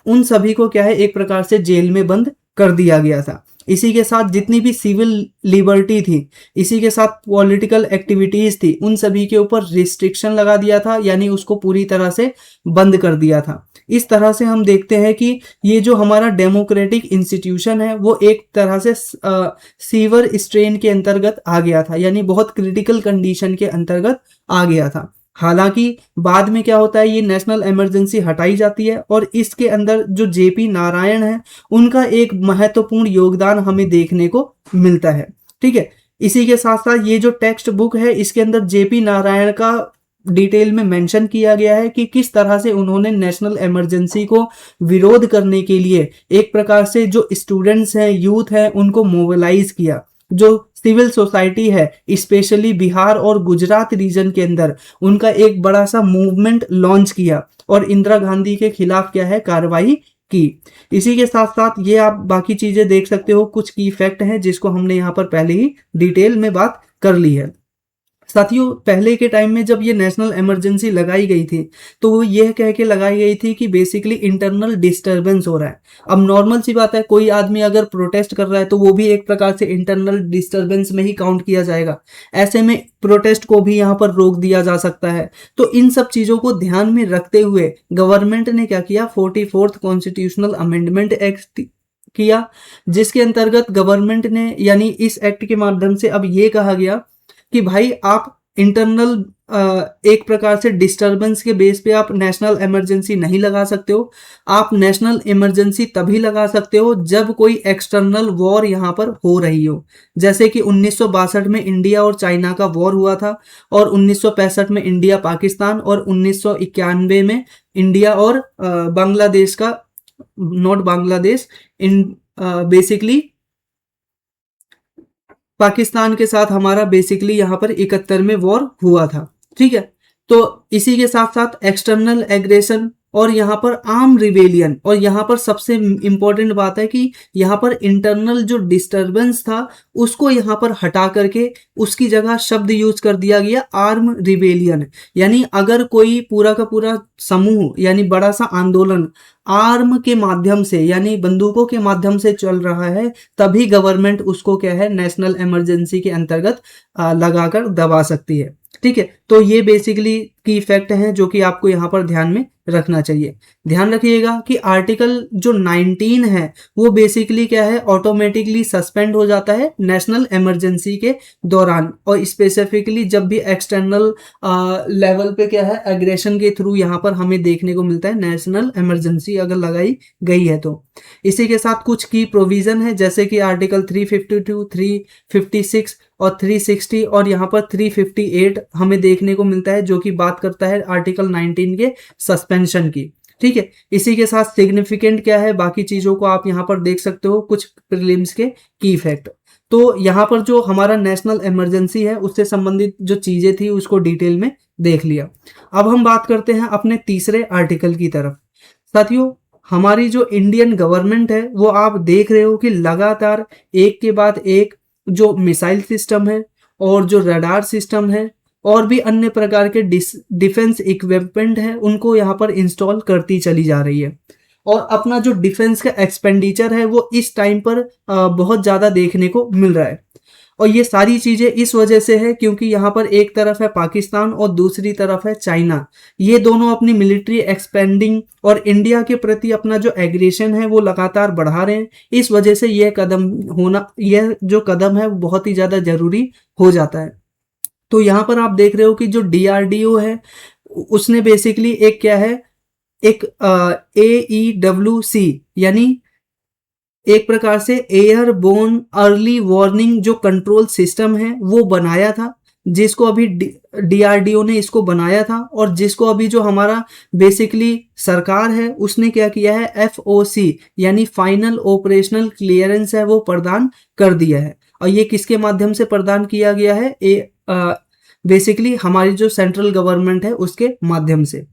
उन सभी को क्या है, एक प्रकार से जेल में बंद कर दिया गया था। इसी के साथ जितनी भी सिविल लिबर्टी थी, इसी के साथ पॉलिटिकल एक्टिविटीज थी, उन सभी के ऊपर रिस्ट्रिक्शन लगा दिया था, यानी उसको पूरी तरह से बंद कर दिया था। इस तरह से हम देखते हैं कि ये जो हमारा डेमोक्रेटिक इंस्टीट्यूशन है वो एक तरह से सीवर स्ट्रेन के अंतर्गत आ गया था, यानी बहुत क्रिटिकल कंडीशन के अंतर्गत आ गया था। हालांकि बाद में क्या होता है, ये नेशनल इमरजेंसी हटाई जाती है और इसके अंदर जो जेपी नारायण है उनका एक महत्वपूर्ण योगदान हमें देखने को मिलता है। ठीक है, इसी के साथ साथ ये जो टेक्स्ट बुक है इसके अंदर जेपी नारायण का डिटेल में मेंशन किया गया है कि किस तरह से उन्होंने नेशनल इमरजेंसी को विरोध करने के लिए एक प्रकार से जो स्टूडेंट्स हैं, यूथ हैं, उनको मोबिलाइज किया। जो सिविल सोसाइटी है स्पेशली बिहार और गुजरात रीजन के अंदर, उनका एक बड़ा सा मूवमेंट लॉन्च किया और इंदिरा गांधी के खिलाफ क्या है, कार्रवाई की। इसी के साथ साथ ये आप बाकी चीजें देख सकते हो, कुछ की फैक्ट हैं जिसको हमने यहाँ पर पहले ही डिटेल में बात कर ली है। साथियों पहले के टाइम में जब ये नेशनल इमरजेंसी लगाई गई थी तो वो यह कह के लगाई गई थी कि बेसिकली इंटरनल डिस्टरबेंस हो रहा है। अब नॉर्मल सी बात है, कोई आदमी अगर प्रोटेस्ट कर रहा है तो वो भी एक प्रकार से इंटरनल डिस्टरबेंस में ही काउंट किया जाएगा। ऐसे में प्रोटेस्ट को भी यहाँ पर रोक दिया जा सकता है। तो इन सब चीजों को ध्यान में रखते हुए गवर्नमेंट ने क्या किया, 44th कॉन्स्टिट्यूशनल अमेंडमेंट एक्ट किया, जिसके अंतर्गत गवर्नमेंट ने यानी इस एक्ट के माध्यम से अब ये कहा गया कि भाई आप इंटरनल एक प्रकार से डिस्टरबेंस के बेस पे आप नेशनल इमरजेंसी नहीं लगा सकते हो। आप नेशनल इमरजेंसी तभी लगा सकते हो जब कोई एक्सटर्नल वॉर यहाँ पर हो रही हो। जैसे कि 1962 में इंडिया और चाइना का वॉर हुआ था, और 1965 में इंडिया पाकिस्तान, और 1991 में इंडिया और बांग्लादेश का, not Bangladesh, in basically Pakistan के साथ हमारा बेसिकली यहाँ पर 71 में वॉर हुआ था। ठीक है, तो इसी के साथ साथ एक्सटर्नल एग्रेशन और यहाँ पर आर्म रिवेलियन, और यहाँ पर सबसे इंपॉर्टेंट बात है कि यहाँ पर इंटरनल जो डिस्टरबेंस था उसको यहाँ पर हटा करके उसकी जगह शब्द यूज कर दिया गया आर्म रिवेलियन। यानी अगर कोई पूरा का पूरा समूह यानी बड़ा सा आंदोलन आर्म के माध्यम से यानी बंदूकों के माध्यम से चल रहा है, तभी गवर्नमेंट उसको क्या है, नेशनल इमरजेंसी के अंतर्गत लगाकर दबा सकती है। ठीक है, तो ये बेसिकली की इफेक्ट है जो कि आपको यहाँ पर ध्यान में रखना चाहिए। ध्यान रखिएगा कि आर्टिकल जो 19 है वो बेसिकली क्या है, ऑटोमेटिकली सस्पेंड हो जाता है नेशनल इमरजेंसी के दौरान, और स्पेसिफिकली जब भी एक्सटर्नल लेवल पे क्या है, एग्रेशन के थ्रू यहाँ पर हमें देखने को मिलता है नेशनल इमरजेंसी अगर लगाई गई है तो। इसी के साथ कुछ की प्रोविजन है जैसे कि आर्टिकल 352, 356 और 360, और यहाँ पर 358 हमें देखने को मिलता है जो कि बात करता है आर्टिकल 19 के सस्पेंशन की। ठीक है, इसी के साथ सिग्निफिकेंट क्या है, बाकी चीजों को आप यहाँ पर देख सकते हो, कुछ प्रीलिम्स के की इफेक्ट। तो यहाँ पर जो हमारा नेशनल इमरजेंसी है उससे संबंधित जो चीजें थी उसको डिटेल में देख लिया। अब हम बात करते हैं अपने तीसरे आर्टिकल की तरफ। साथियों हमारी जो इंडियन गवर्नमेंट है वो आप देख रहे हो कि लगातार एक के बाद एक जो मिसाइल सिस्टम है और जो रडार सिस्टम है और भी अन्य प्रकार के डिफेंस इक्विपमेंट है उनको यहाँ पर इंस्टॉल करती चली जा रही है, और अपना जो डिफेंस का एक्सपेंडिचर है वो इस टाइम पर बहुत ज़्यादा देखने को मिल रहा है। और ये सारी चीज़ें इस वजह से है क्योंकि यहाँ पर एक तरफ है पाकिस्तान और दूसरी तरफ है चाइना। ये दोनों अपनी मिलिट्री एक्सपेंडिंग और इंडिया के प्रति अपना जो एग्रेशन है वो लगातार बढ़ा रहे हैं। इस वजह से यह जो कदम है बहुत ही ज़्यादा ज़रूरी हो जाता है। तो यहाँ पर आप देख रहे हो कि जो DRDO है उसने बेसिकली एक क्या है, एक AEWC यानी एक प्रकार से एयरबोर्न अर्ली वार्निंग जो कंट्रोल सिस्टम है वो बनाया था, जिसको अभी DRDO ने इसको बनाया था, और जिसको अभी जो हमारा बेसिकली सरकार है उसने क्या किया है, FOC यानी फाइनल ऑपरेशनल क्लियरेंस है वो प्रदान कर दिया है। और ये किसके माध्यम से प्रदान किया गया है, बेसिकली हमारी जो सेंट्रल गवर्नमेंट है उसके माध्यम से।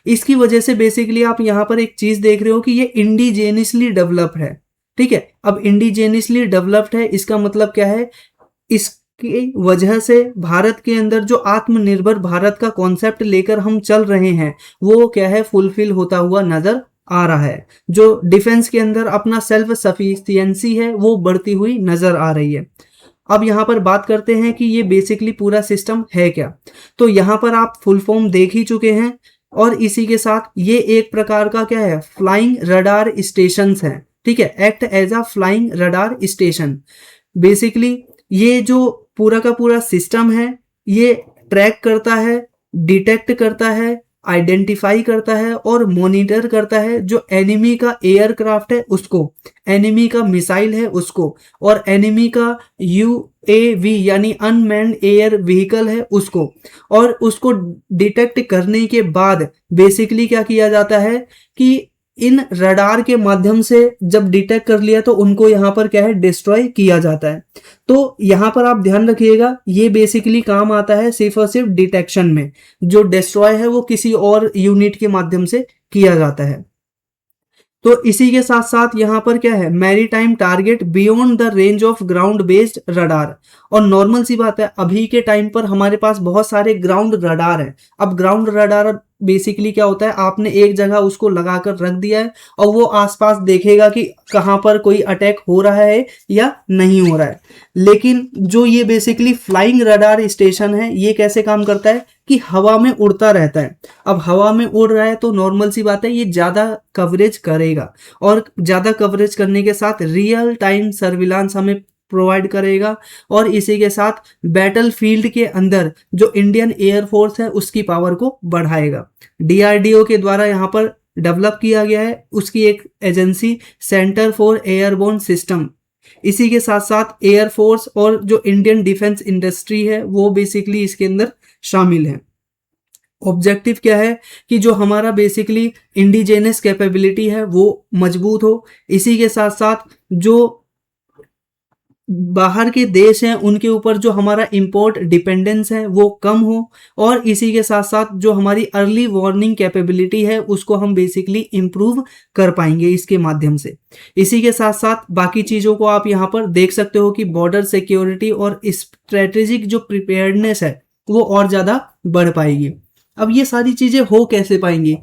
इसकी वजह से बेसिकली आप यहाँ पर एक चीज देख रहे हो कि ये इंडिजेनियसली डेवलप्ड है। ठीक है, अब इंडिजेनियसली डेवलप्ड है इसका मतलब क्या है, इसकी वजह से भारत के अंदर जो आत्मनिर्भर भारत का कॉन्सेप्ट लेकर हम चल रहे हैं वो क्या है, फुलफिल होता हुआ नजर आ रहा है। जो डिफेंस के अंदर अपना सेल्फ सफिशिएंसी है वो बढ़ती हुई नजर आ रही है। अब यहाँ पर बात करते हैं कि ये बेसिकली पूरा सिस्टम है क्या। तो यहाँ पर आप फुल फॉर्म देख ही चुके हैं, और इसी के साथ ये एक प्रकार का क्या है, फ्लाइंग रडार स्टेशन है। ठीक है, act as a flying radar station. Basically ये जो पूरा का पूरा सिस्टम है ये ट्रैक करता है, डिटेक्ट करता है, आइडेंटिफाई करता है और मॉनिटर करता है जो एनिमी का एयरक्राफ्ट है उसको, एनिमी का मिसाइल है उसको, और एनिमी का UAV यानी अनमैन्ड एयर व्हीकल है उसको। और उसको डिटेक्ट करने के बाद बेसिकली क्या किया जाता है कि इन रडार के माध्यम से जब डिटेक्ट कर लिया तो उनको यहाँ पर क्या है, डिस्ट्रॉय किया जाता है। तो यहाँ पर आप ध्यान रखिएगा ये बेसिकली काम आता है सिर्फ और सिर्फ डिटेक्शन में, जो डिस्ट्रॉय है वो किसी और यूनिट के माध्यम से किया जाता है। तो इसी के साथ साथ यहाँ पर क्या है, maritime target beyond the range of ground based radar. और नॉर्मल सी बात है, अभी के टाइम पर हमारे पास बहुत सारे ग्राउंड रडार हैं। अब ग्राउंड रडार बेसिकली क्या होता है, आपने एक जगह उसको लगाकर रख दिया है और वो आसपास देखेगा कि कहाँ पर कोई अटैक हो रहा है या नहीं हो रहा है। लेकिन जो ये बेसिकली फ्लाइंग रडार स्टेशन है, ये कैसे काम करता है कि हवा में उड़ता रहता है। अब हवा में उड़ रहा है तो नॉर्मल सी बात है, ये ज़्यादा कवरेज करेगा और ज़्यादा कवरेज करने के साथ रियल टाइम सर्विलांस हमें प्रोवाइड करेगा। और इसी के साथ बैटल फील्ड के अंदर जो इंडियन एयरफोर्स है उसकी पावर को बढ़ाएगा। डीआरडीओ के द्वारा यहाँ पर डेवलप किया गया है, उसकी एक agency centre for airborne system. इसी के साथ साथ एयरफोर्स और जो इंडियन डिफेंस इंडस्ट्री है वो बेसिकली इसके अंदर शामिल है। ऑब्जेक्टिव क्या है कि जो हमारा बेसिकली इंडिजेनस कैपेबिलिटी है वो मजबूत हो, इसी के साथ साथ जो बाहर के देश हैं उनके ऊपर जो हमारा इंपोर्ट डिपेंडेंस है वो कम हो, और इसी के साथ साथ जो हमारी अर्ली वार्निंग कैपेबिलिटी है उसको हम बेसिकली इम्प्रूव कर पाएंगे इसके माध्यम से। इसी के साथ साथ बाकी चीज़ों को आप यहाँ पर देख सकते हो कि बॉर्डर सिक्योरिटी और स्ट्रेटेजिक जो प्रिपेयर्डनेस है वो और ज़्यादा बढ़ पाएगी। अब ये सारी चीज़ें हो कैसे पाएंगी,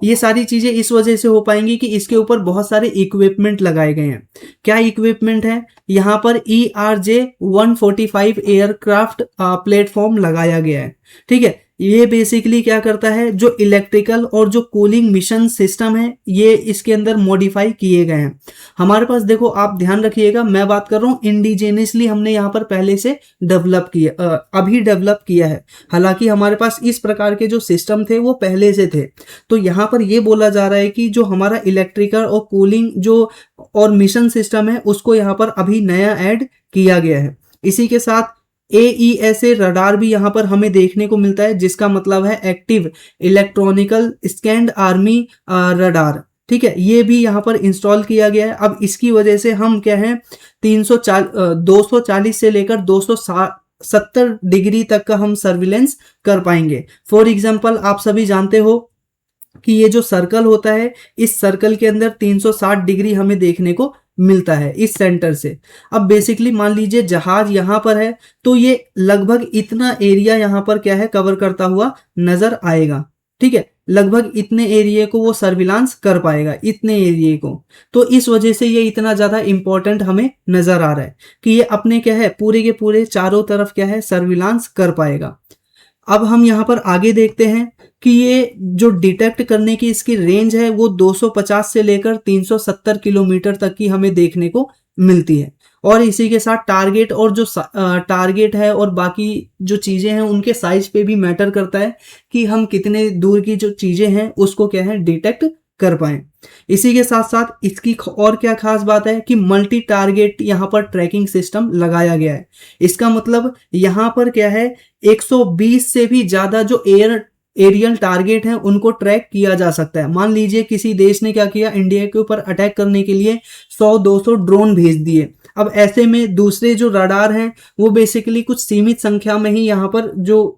ये सारी चीज़ें इस वजह से हो पाएंगी कि इसके ऊपर बहुत सारे इक्विपमेंट लगाए गए हैं। क्या इक्विपमेंट है, यहाँ पर ERJ-145 एयरक्राफ्ट प्लेटफॉर्म लगाया गया है। ठीक है, ये बेसिकली क्या करता है, जो इलेक्ट्रिकल और जो कूलिंग मिशन सिस्टम है ये इसके अंदर मॉडिफाई किए गए हैं। हमारे पास देखो, आप ध्यान रखिएगा, मैं बात कर रहा हूँ इंडिजेनियसली हमने यहाँ पर पहले से डेवलप किया, अभी डेवलप किया है। हालांकि हमारे पास इस प्रकार के जो सिस्टम थे वो पहले से थे। तो यहाँ पर ये बोला जा रहा है कि जो हमारा इलेक्ट्रिकल और कूलिंग जो और मिशन सिस्टम है उसको यहाँ पर अभी नया ऐड किया गया है। इसी के साथ AESA रडार भी यहाँ पर हमें देखने को मिलता है, जिसका मतलब है active electronical scanned army radar. ठीक है, ये भी यहाँ पर इंस्टॉल किया गया है। अब इसकी वजह से हम क्या है 240 से लेकर 270 डिग्री तक का हम सर्विलेंस कर पाएंगे। फॉर एग्जाम्पल, आप सभी जानते हो कि ये जो सर्कल होता है, इस सर्कल के अंदर 360 डिग्री हमें देखने को मिलता है इस सेंटर से। अब बेसिकली मान लीजिए जहाज यहाँ पर है तो ये लगभग इतना एरिया यहाँ पर क्या है कवर करता हुआ नजर आएगा। ठीक है, लगभग इतने एरिया को वो सर्विलांस कर पाएगा, इतने एरिया को। तो इस वजह से ये इतना ज्यादा इंपॉर्टेंट हमें नजर आ रहा है कि ये अपने क्या है पूरे के पूरे चारों तरफ क्या है सर्विलांस कर पाएगा। अब हम यहाँ पर आगे देखते हैं कि ये जो डिटेक्ट करने की इसकी रेंज है वो 250 से लेकर 370 किलोमीटर तक की हमें देखने को मिलती है। और इसी के साथ टारगेट और जो टारगेट है और बाकी जो चीज़ें हैं उनके साइज पे भी मैटर करता है कि हम कितने दूर की जो चीज़ें हैं उसको क्या है डिटेक्ट कर पाएं। इसी के साथ साथ इसकी और क्या खास बात है कि मल्टी टारगेट यहाँ पर ट्रैकिंग सिस्टम लगाया गया है। इसका मतलब यहाँ पर क्या है 120 से भी ज़्यादा जो एरियल टारगेट हैं उनको ट्रैक किया जा सकता है। मान लीजिए किसी देश ने क्या किया, इंडिया के ऊपर अटैक करने के लिए 100-200 ड्रोन भेज दिए। अब ऐसे में दूसरे जो रडार हैं वो बेसिकली कुछ सीमित संख्या में ही यहाँ पर जो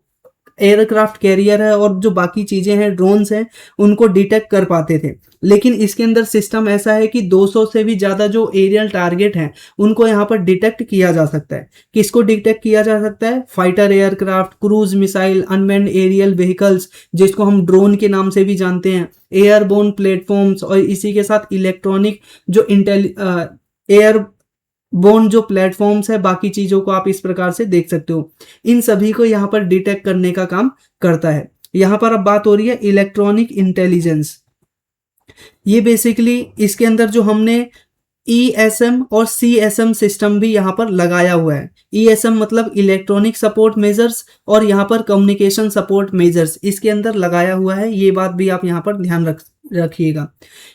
एयरक्राफ्ट कैरियर है और जो बाकी चीजें हैं ड्रोन्स हैं उनको डिटेक्ट कर पाते थे। लेकिन इसके अंदर सिस्टम ऐसा है कि 200 से भी ज्यादा जो एरियल टारगेट हैं उनको यहाँ पर डिटेक्ट किया जा सकता है। किसको डिटेक्ट किया जा सकता है, fighter aircraft, cruise missile, unmanned aerial vehicles जिसको हम ड्रोन के नाम से भी जानते हैं, एयरबोर्न प्लेटफॉर्म्स, और इसी के साथ इलेक्ट्रॉनिक जो एयर बोन जो प्लेटफॉर्म्स है, बाकी चीजों को आप इस प्रकार से देख सकते हो। इन सभी को यहाँ पर डिटेक्ट करने का काम करता है। यहाँ पर अब बात हो रही है इलेक्ट्रॉनिक इंटेलिजेंस। ये बेसिकली इसके अंदर जो हमने ESM और CSM सिस्टम भी यहाँ पर लगाया हुआ है। ESM मतलब इलेक्ट्रॉनिक सपोर्ट मेजर्स और यहाँ पर कम्युनिकेशन सपोर्ट मेजर्स इसके अंदर लगाया हुआ है। ये बात भी आप यहाँ पर ध्यान रखिएगा।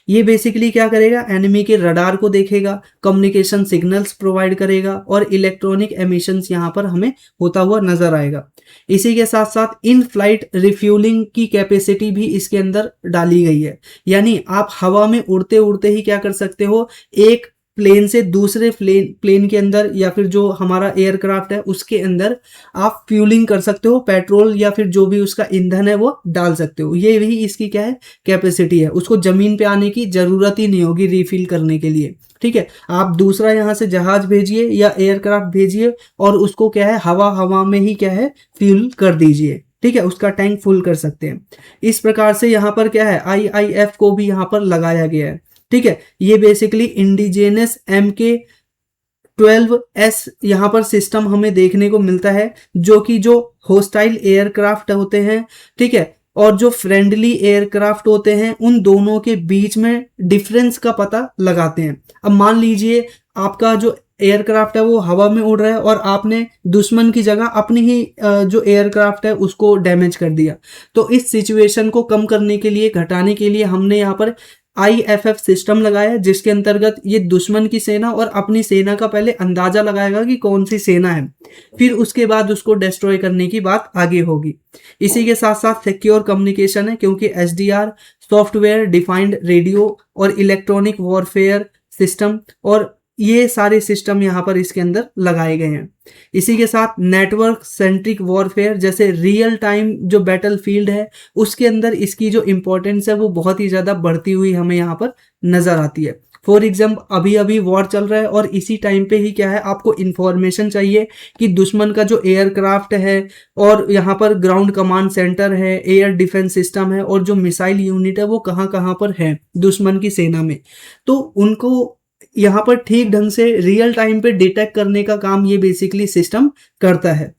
ये बेसिकली क्या करेगा, एनिमी के रडार को देखेगा, कम्युनिकेशन सिग्नल्स प्रोवाइड करेगा और इलेक्ट्रॉनिक एमिशंस यहाँ पर हमें होता हुआ नजर आएगा। इसी के साथ साथ इन फ्लाइट रिफ्यूलिंग की कैपेसिटी भी इसके अंदर डाली गई है। यानी आप हवा में उड़ते उड़ते ही क्या कर सकते हो, एक प्लेन से दूसरे प्लेन के अंदर या फिर जो हमारा एयरक्राफ्ट है उसके अंदर आप फ्यूलिंग कर सकते हो, पेट्रोल या फिर जो भी उसका ईंधन है वो डाल सकते हो। ये भी इसकी क्या है, कैपेसिटी है। उसको जमीन पे आने की जरूरत ही नहीं होगी रिफिल करने के लिए। ठीक है, आप दूसरा यहाँ से जहाज भेजिए या एयरक्राफ्ट भेजिए और उसको क्या है, हवा हवा में ही क्या है, फ्यूल कर दीजिए। ठीक है, उसका टैंक फुल कर सकते हैं। इस प्रकार से यहाँ पर क्या है, IIF को भी यहाँ पर लगाया गया है। ठीक है, ये बेसिकली इंडिजेनस MK-12S यहाँ पर सिस्टम हमें देखने को मिलता है, जो कि जो होस्टाइल एयरक्राफ्ट होते हैं, ठीक है, और जो फ्रेंडली एयरक्राफ्ट होते हैं, उन दोनों के बीच में डिफरेंस का पता लगाते हैं। अब मान लीजिए आपका जो एयरक्राफ्ट है वो हवा में उड़ रहा है और आपने दुश्मन की जगह अपनी ही जो एयरक्राफ्ट है उसको डैमेज कर दिया, तो इस सिचुएशन को कम करने के लिए, घटाने के लिए हमने यहाँ पर IFF सिस्टम लगाया है, जिसके अंतर्गत ये दुश्मन की सेना और अपनी सेना का पहले अंदाजा लगाएगा कि कौन सी सेना है, फिर उसके बाद उसको डिस्ट्रॉय करने की बात आगे होगी। इसी के साथ साथ सिक्योर कम्युनिकेशन है, क्योंकि SDR सॉफ्टवेयर डिफाइंड रेडियो और इलेक्ट्रॉनिक वॉरफेयर सिस्टम और ये सारे सिस्टम यहाँ पर इसके अंदर लगाए गए हैं। इसी के साथ नेटवर्क सेंट्रिक वॉरफेयर, जैसे रियल टाइम जो बैटल फील्ड है उसके अंदर इसकी जो इंपॉर्टेंस है वो बहुत ही ज़्यादा बढ़ती हुई हमें यहाँ पर नज़र आती है। फॉर एग्जाम्पल अभी अभी वॉर चल रहा है और इसी टाइम पे ही क्या है, आपको इंफॉर्मेशन चाहिए कि दुश्मन का जो एयरक्राफ्ट है और यहाँ पर ग्राउंड कमांड सेंटर है, एयर डिफेंस सिस्टम है और जो मिसाइल यूनिट है वो कहाँ कहाँ पर है दुश्मन की सेना में, तो उनको यहाँ पर ठीक ढंग से रियल टाइम पे डिटेक्ट करने का काम ये बेसिकली सिस्टम करता है।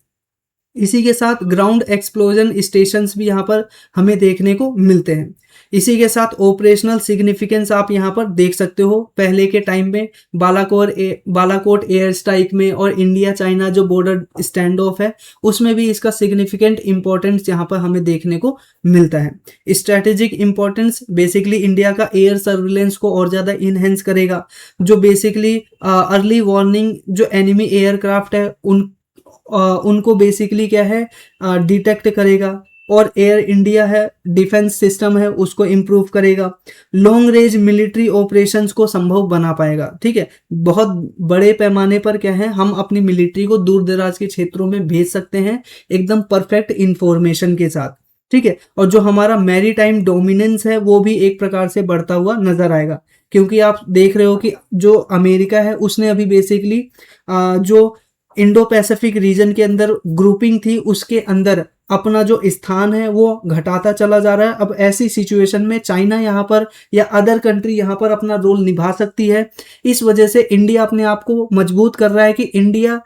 इसी के साथ ग्राउंड एक्सप्लोजन स्टेशंस भी यहाँ पर हमें देखने को मिलते हैं। इसी के साथ ऑपरेशनल सिग्निफिकेंस आप यहाँ पर देख सकते हो। पहले के टाइम में बालाकोट एयर स्ट्राइक में और इंडिया चाइना जो बॉर्डर स्टैंड ऑफ है उसमें भी इसका सिग्निफिकेंट इंपॉर्टेंस यहाँ पर हमें देखने को मिलता है। स्ट्रेटेजिक इंपॉर्टेंस बेसिकली इंडिया का एयर सर्विलेंस को और ज़्यादा इनहेंस करेगा, जो बेसिकली अर्ली वार्निंग जो एनिमी एयरक्राफ्ट है उनको बेसिकली क्या है, डिटेक्ट करेगा, और एयर इंडिया है डिफेंस सिस्टम है उसको इम्प्रूव करेगा। लॉन्ग रेंज मिलिट्री ऑपरेशंस को संभव बना पाएगा। ठीक है, बहुत बड़े पैमाने पर क्या है, हम अपनी मिलिट्री को दूर दराज के क्षेत्रों में भेज सकते हैं एकदम परफेक्ट इंफॉर्मेशन के साथ। ठीक है, और जो हमारा मैरीटाइम डोमिनेंस है वो भी एक प्रकार से बढ़ता हुआ नजर आएगा, क्योंकि आप देख रहे हो कि जो अमेरिका है उसने अभी बेसिकली जो इंडो पैसिफिक रीजन के अंदर ग्रुपिंग थी उसके अंदर अपना जो स्थान है वो घटाता चला जा रहा है। अब ऐसी सिचुएशन में चाइना यहाँ पर या अदर कंट्री यहाँ पर अपना रोल निभा सकती है। इस वजह से इंडिया अपने आप को मजबूत कर रहा है कि इंडिया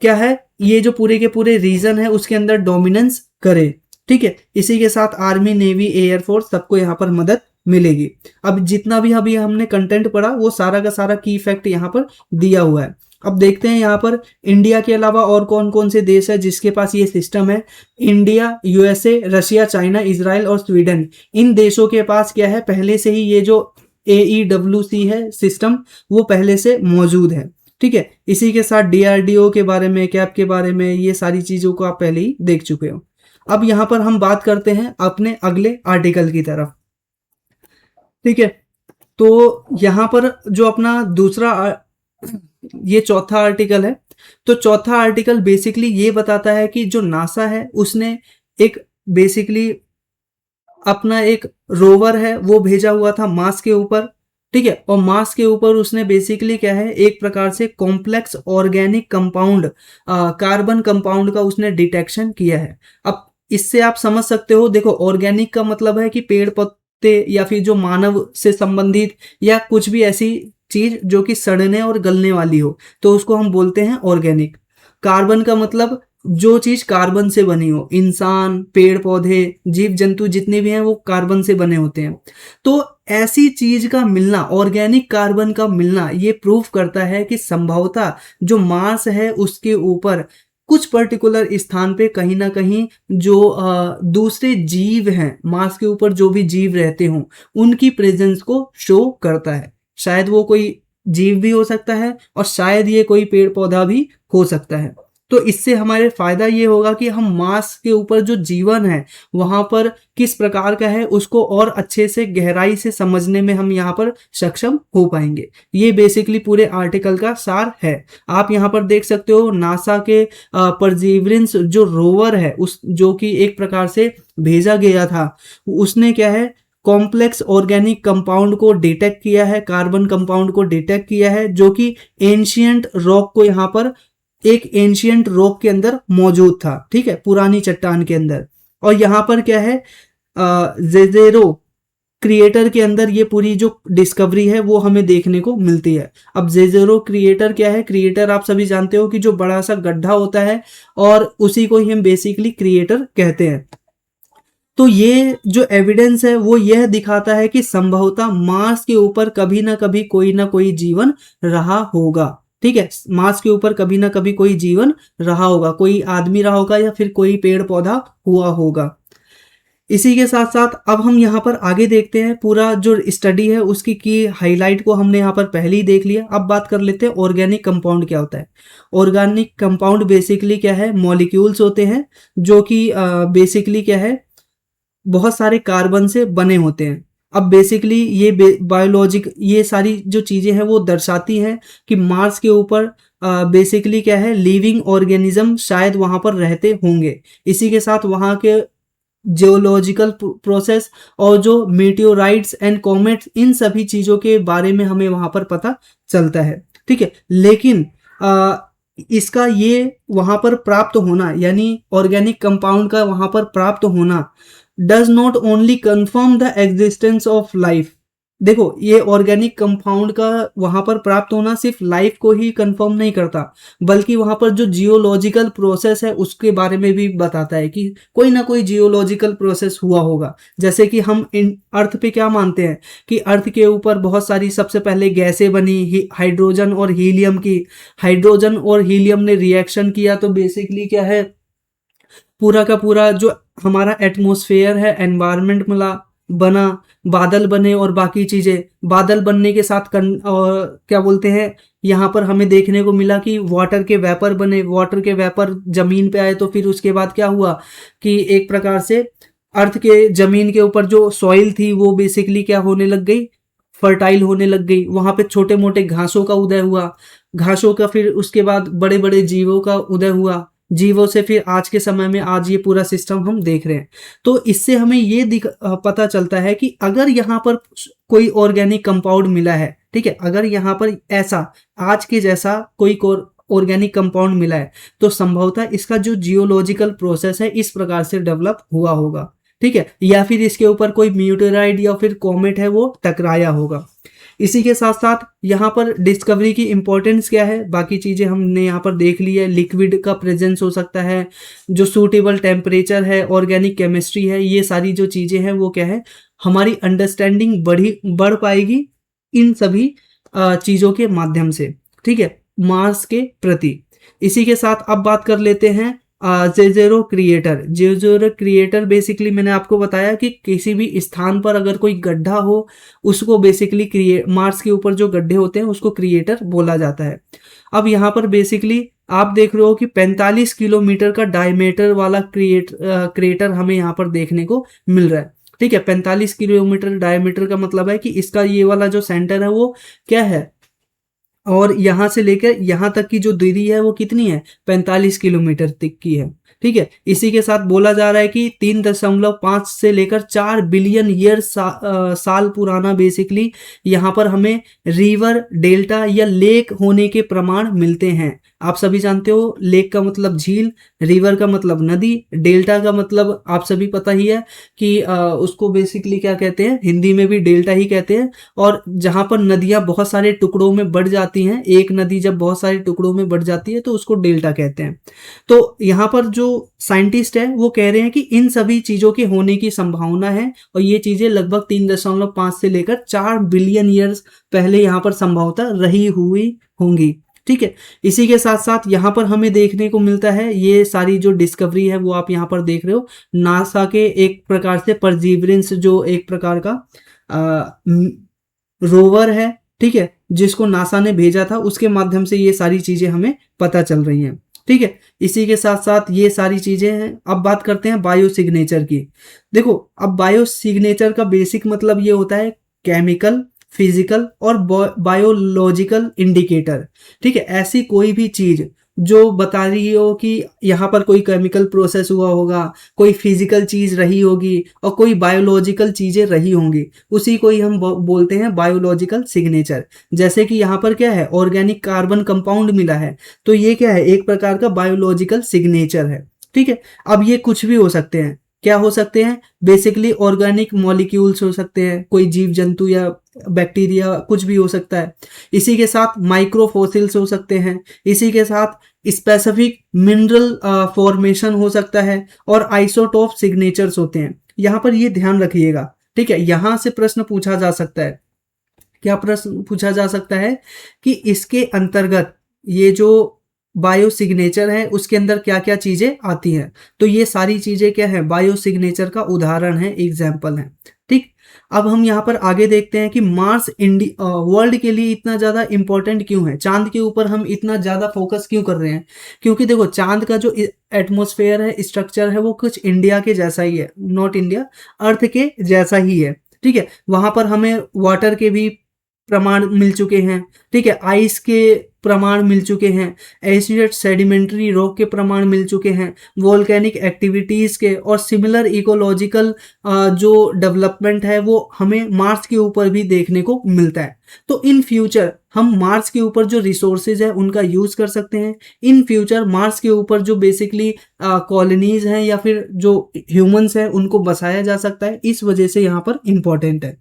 क्या है, ये जो पूरे के पूरे रीजन है उसके अंदर डोमिनेंस करे। ठीक है, इसी के साथ आर्मी, नेवी, एयरफोर्स सबको यहाँ पर मदद मिलेगी। अब जितना भी अभी हमने कंटेंट पढ़ा वो सारा का सारा की फैक्ट यहाँ पर दिया हुआ है। अब देखते हैं यहाँ पर इंडिया के अलावा और कौन कौन से देश है जिसके पास ये सिस्टम है। India, USA, Russia, China, Israel और स्वीडन, इन देशों के पास क्या है, पहले से ही ये जो AEWC है सिस्टम वो पहले से मौजूद है। ठीक है, इसी के साथ DRDO के बारे में, कैप के बारे में, ये सारी चीज़ों को आप पहले ही देख चुके हो। अब यहाँ पर हम बात करते हैं अपने अगले आर्टिकल की तरफ। ठीक है, तो यहाँ पर जो अपना दूसरा ये चौथा आर्टिकल है, तो चौथा आर्टिकल बेसिकली ये बताता है कि जो नासा है उसने एक बेसिकली अपना एक रोवर है वो भेजा हुआ था मार्स के ऊपर। ठीक है, और मार्स के ऊपर उसने बेसिकली क्या है, एक प्रकार से complex organic compound, carbon compound का उसने डिटेक्शन किया है। अब इससे आप समझ सकते हो, देखो ऑर्गेनिक का मतलब है कि पेड़ पत्ते या फिर जो मानव से संबंधित या कुछ भी ऐसी चीज जो कि सड़ने और गलने वाली हो तो उसको हम बोलते हैं ऑर्गेनिक। कार्बन का मतलब जो चीज कार्बन से बनी हो, इंसान, पेड़ पौधे, जीव जंतु जितने भी हैं वो कार्बन से बने होते हैं। तो ऐसी चीज का मिलना, ऑर्गेनिक कार्बन का मिलना, ये प्रूफ करता है कि संभवतः जो मार्स है उसके ऊपर कुछ पर्टिकुलर स्थान पे कहीं ना कहीं जो दूसरे जीव हैं, मार्स के ऊपर जो भी जीव रहते हों उनकी प्रेजेंस को शो करता है। शायद वो कोई जीव भी हो सकता है और शायद ये कोई पेड़ पौधा भी हो सकता है। तो इससे हमारे फायदा ये होगा कि हम मार्स के ऊपर जो जीवन है वहां पर किस प्रकार का है उसको और अच्छे से गहराई से समझने में हम यहाँ पर सक्षम हो पाएंगे। ये बेसिकली पूरे आर्टिकल का सार है। आप यहाँ पर देख सकते हो नासा के परसीवरेंस जो रोवर है उस जो कि एक प्रकार से भेजा गया था, उसने क्या है कॉम्प्लेक्स ऑर्गेनिक कंपाउंड को डिटेक्ट किया है, कार्बन कंपाउंड को डिटेक्ट किया है जो कि एंशियंट रॉक को यहाँ पर एक एंशियंट रॉक के अंदर मौजूद था, ठीक है, पुरानी चट्टान के अंदर। और यहाँ पर क्या है जेजेरो क्रिएटर के अंदर ये पूरी जो डिस्कवरी है वो हमें देखने को मिलती है। अब जेजेरो क्रिएटर क्या है? क्रिएटर आप सभी जानते हो कि जो बड़ा सा गड्ढा होता है और उसी को ही हम बेसिकली क्रिएटर कहते हैं। तो ये जो एविडेंस है वो यह दिखाता है कि संभवतः मार्स के ऊपर कभी ना कोई जीवन रहा होगा, ठीक है, मार्स के ऊपर कभी ना कभी कोई जीवन रहा होगा, कोई आदमी रहा होगा या फिर कोई पेड़ पौधा हुआ होगा। इसी के साथ साथ अब हम यहाँ पर आगे देखते हैं पूरा जो स्टडी है उसकी की हाईलाइट को हमने यहाँ पर पहले ही देख लिया। अब बात कर लेते हैं ऑर्गेनिक कंपाउंड क्या होता है। ऑर्गेनिक कंपाउंड बेसिकली क्या है? मॉलिक्यूल्स होते हैं जो कि बेसिकली क्या है बहुत सारे कार्बन से बने होते हैं। अब बेसिकली ये बायोलॉजिक ये सारी जो चीजें हैं वो दर्शाती हैं कि मार्स के ऊपर बेसिकली क्या है लिविंग ऑर्गेनिज्म शायद वहां पर रहते होंगे। इसी के साथ वहां के जियोलॉजिकल प्रोसेस और जो मीटियोराइट्स एंड कॉमेट्स इन सभी चीजों के बारे में हमें वहां पर पता चलता है, ठीक है। लेकिन इसका ये वहां पर प्राप्त होना यानी ऑर्गेनिक कंपाउंड का वहां पर प्राप्त होना does not only confirm the existence of life. देखो ये ऑर्गेनिक कंपाउंड का वहां पर प्राप्त होना सिर्फ लाइफ को ही कंफर्म नहीं करता बल्कि वहां पर जो जियोलॉजिकल प्रोसेस है उसके बारे में भी बताता है कि कोई ना कोई जियोलॉजिकल प्रोसेस हुआ होगा। जैसे कि हम इन अर्थ पे क्या मानते हैं कि अर्थ के ऊपर बहुत सारी सबसे पहले गैसें बनी हाइड्रोजन और हीलियम की। हाइड्रोजन और हीलियम ने रिएक्शन किया तो बेसिकली क्या है पूरा का पूरा जो हमारा एटमॉस्फेयर है एनवायरनमेंट मिला बना, बादल बने और बाकी चीजें। बादल बनने के साथ क्या बोलते हैं यहाँ पर हमें देखने को मिला कि वाटर के वेपर बने, वाटर के वेपर जमीन पे आए तो फिर उसके बाद क्या हुआ कि एक प्रकार से अर्थ के जमीन के ऊपर जो सॉइल थी वो बेसिकली क्या होने लग गई, फर्टाइल होने लग गई। वहां पे छोटे मोटे घासों का उदय हुआ, घासों का फिर उसके बाद बड़े बड़े जीवों का उदय हुआ, जीवों से फिर आज के समय में आज ये पूरा सिस्टम हम देख रहे हैं। तो इससे हमें ये पता चलता है कि अगर यहाँ पर कोई ऑर्गेनिक कंपाउंड मिला है, ठीक है, अगर यहाँ पर ऐसा आज के जैसा कोई ऑर्गेनिक कंपाउंड मिला है तो संभवतः इसका जो जियोलॉजिकल प्रोसेस है इस प्रकार से डेवलप हुआ होगा, ठीक है, या फिर इसके ऊपर कोई मीटेराइड या फिर कॉमेट है वो टकराया होगा। इसी के साथ साथ यहाँ पर डिस्कवरी की इंपॉर्टेंस क्या है, बाकी चीजें हमने यहाँ पर देख ली है। लिक्विड का प्रेजेंस हो सकता है, जो सूटेबल टेम्परेचर है, ऑर्गेनिक केमिस्ट्री है, ये सारी जो चीजें हैं वो क्या है हमारी अंडरस्टैंडिंग बढ़ पाएगी इन सभी चीजों के माध्यम से, ठीक है, मार्स के प्रति। इसी के साथ अब बात कर लेते हैं Jezero creator. Jezero creator basically मैंने आपको बताया कि किसी भी स्थान पर अगर कोई गड्ढा हो उसको बेसिकली मार्स के ऊपर जो गड्ढे होते हैं उसको क्रिएटर बोला जाता है। अब यहाँ पर बेसिकली आप देख रहे हो कि 45 किलोमीटर का डायमीटर वाला क्रिएटर हमें यहाँ पर देखने को मिल रहा है, ठीक है। 45 किलोमीटर डायमीटर का मतलब है कि इसका ये वाला जो सेंटर है वो क्या है और यहां से लेकर यहां तक की जो दूरी है वो कितनी है 45 किलोमीटर तक की है, ठीक है। इसी के साथ बोला जा रहा है कि 3.5 से लेकर 4 बिलियन ईयर साल पुराना बेसिकली यहाँ पर हमें रिवर डेल्टा या लेक होने के प्रमाण मिलते हैं। आप सभी जानते हो लेक का मतलब झील, रिवर का मतलब नदी, डेल्टा का मतलब आप सभी पता ही है कि उसको बेसिकली क्या कहते हैं, हिंदी में भी डेल्टा ही कहते हैं। और जहां पर नदियां बहुत सारे टुकड़ों में बढ़ जाती हैं, एक नदी जब बहुत सारे टुकड़ों में बढ़ जाती है तो उसको डेल्टा कहते हैं। तो यहाँ पर जो साइंटिस्ट है वो कह रहे हैं कि इन सभी चीजों के होने की संभावना है और ये चीजें लगभग 3.5 से लेकर 4 बिलियन ईयर्स पहले यहाँ पर संभवतः रही हुई होंगी, ठीक है। इसी के साथ साथ यहाँ पर हमें देखने को मिलता है ये सारी जो डिस्कवरी है वो आप यहाँ पर देख रहे हो नासा के एक प्रकार से परसीवरेंस जो एक प्रकार का रोवर है, ठीक है, जिसको नासा ने भेजा था उसके माध्यम से ये सारी चीजें हमें पता चल रही हैं। ठीक है, इसी के साथ साथ ये सारी चीजें हैं। अब बात करते हैं बायो सिग्नेचर की। देखो, अब बायो सिग्नेचर का बेसिक मतलब ये होता है केमिकल, फिजिकल और बायोलॉजिकल इंडिकेटर। ठीक है, ऐसी कोई भी चीज जो बता रही हो कि यहाँ पर कोई केमिकल प्रोसेस हुआ होगा, कोई फिजिकल चीज रही होगी और कोई बायोलॉजिकल चीजें रही होंगी, उसी को ही हम बोलते हैं बायोलॉजिकल सिग्नेचर। जैसे कि यहाँ पर क्या है, ऑर्गेनिक कार्बन कंपाउंड मिला है, तो ये क्या है, एक प्रकार का बायोलॉजिकल सिग्नेचर है। ठीक है, अब ये कुछ भी हो सकते हैं। क्या हो सकते हैं, बेसिकली ऑर्गेनिक मॉलिक्यूल्स हो सकते हैं, कोई जीव जंतु या बैक्टीरिया, कुछ भी हो सकता है। इसी के साथ माइक्रो फॉसिल्स हो सकते हैं, इसी के साथ स्पेसिफिक मिनरल फॉर्मेशन हो सकता है, और आइसोटोप सिग्नेचर्स होते हैं। यहाँ पर ये ध्यान रखिएगा। ठीक है, यहाँ से प्रश्न पूछा जा सकता है। क्या प्रश्न पूछा जा सकता है कि इसके अंतर्गत ये जो बायो सिग्नेचर है उसके अंदर क्या क्या चीजें आती हैं। तो ये सारी चीजें क्या है, बायो सिग्नेचर का उदाहरण है, एग्जाम्पल है। ठीक, अब हम यहाँ पर आगे देखते हैं कि मार्स वर्ल्ड के लिए इतना ज्यादा इंपॉर्टेंट क्यों है, चांद के ऊपर हम इतना ज्यादा फोकस क्यों कर रहे हैं। क्योंकि देखो, चांद का जो एटमॉस्फेयर है, स्ट्रक्चर है, वो कुछ इंडिया के जैसा ही है, नॉट इंडिया, अर्थ के जैसा ही है। ठीक है, वहां पर हमें वाटर के भी प्रमाण मिल चुके हैं। ठीक है, आइस के प्रमाण मिल चुके हैं, एसिड सेडिमेंट्री रॉक के प्रमाण मिल चुके हैं, वोल्केनिक एक्टिविटीज के और सिमिलर इकोलॉजिकल जो डेवलपमेंट है वो हमें मार्स के ऊपर भी देखने को मिलता है। तो इन फ्यूचर हम मार्स के ऊपर जो रिसोर्सेज है उनका यूज कर सकते हैं। इन फ्यूचर मार्स के ऊपर जो बेसिकली कॉलोनीज हैं या फिर जो ह्यूमंस हैं उनको बसाया जा सकता है, इस वजह से यहाँ पर इंपॉर्टेंट है।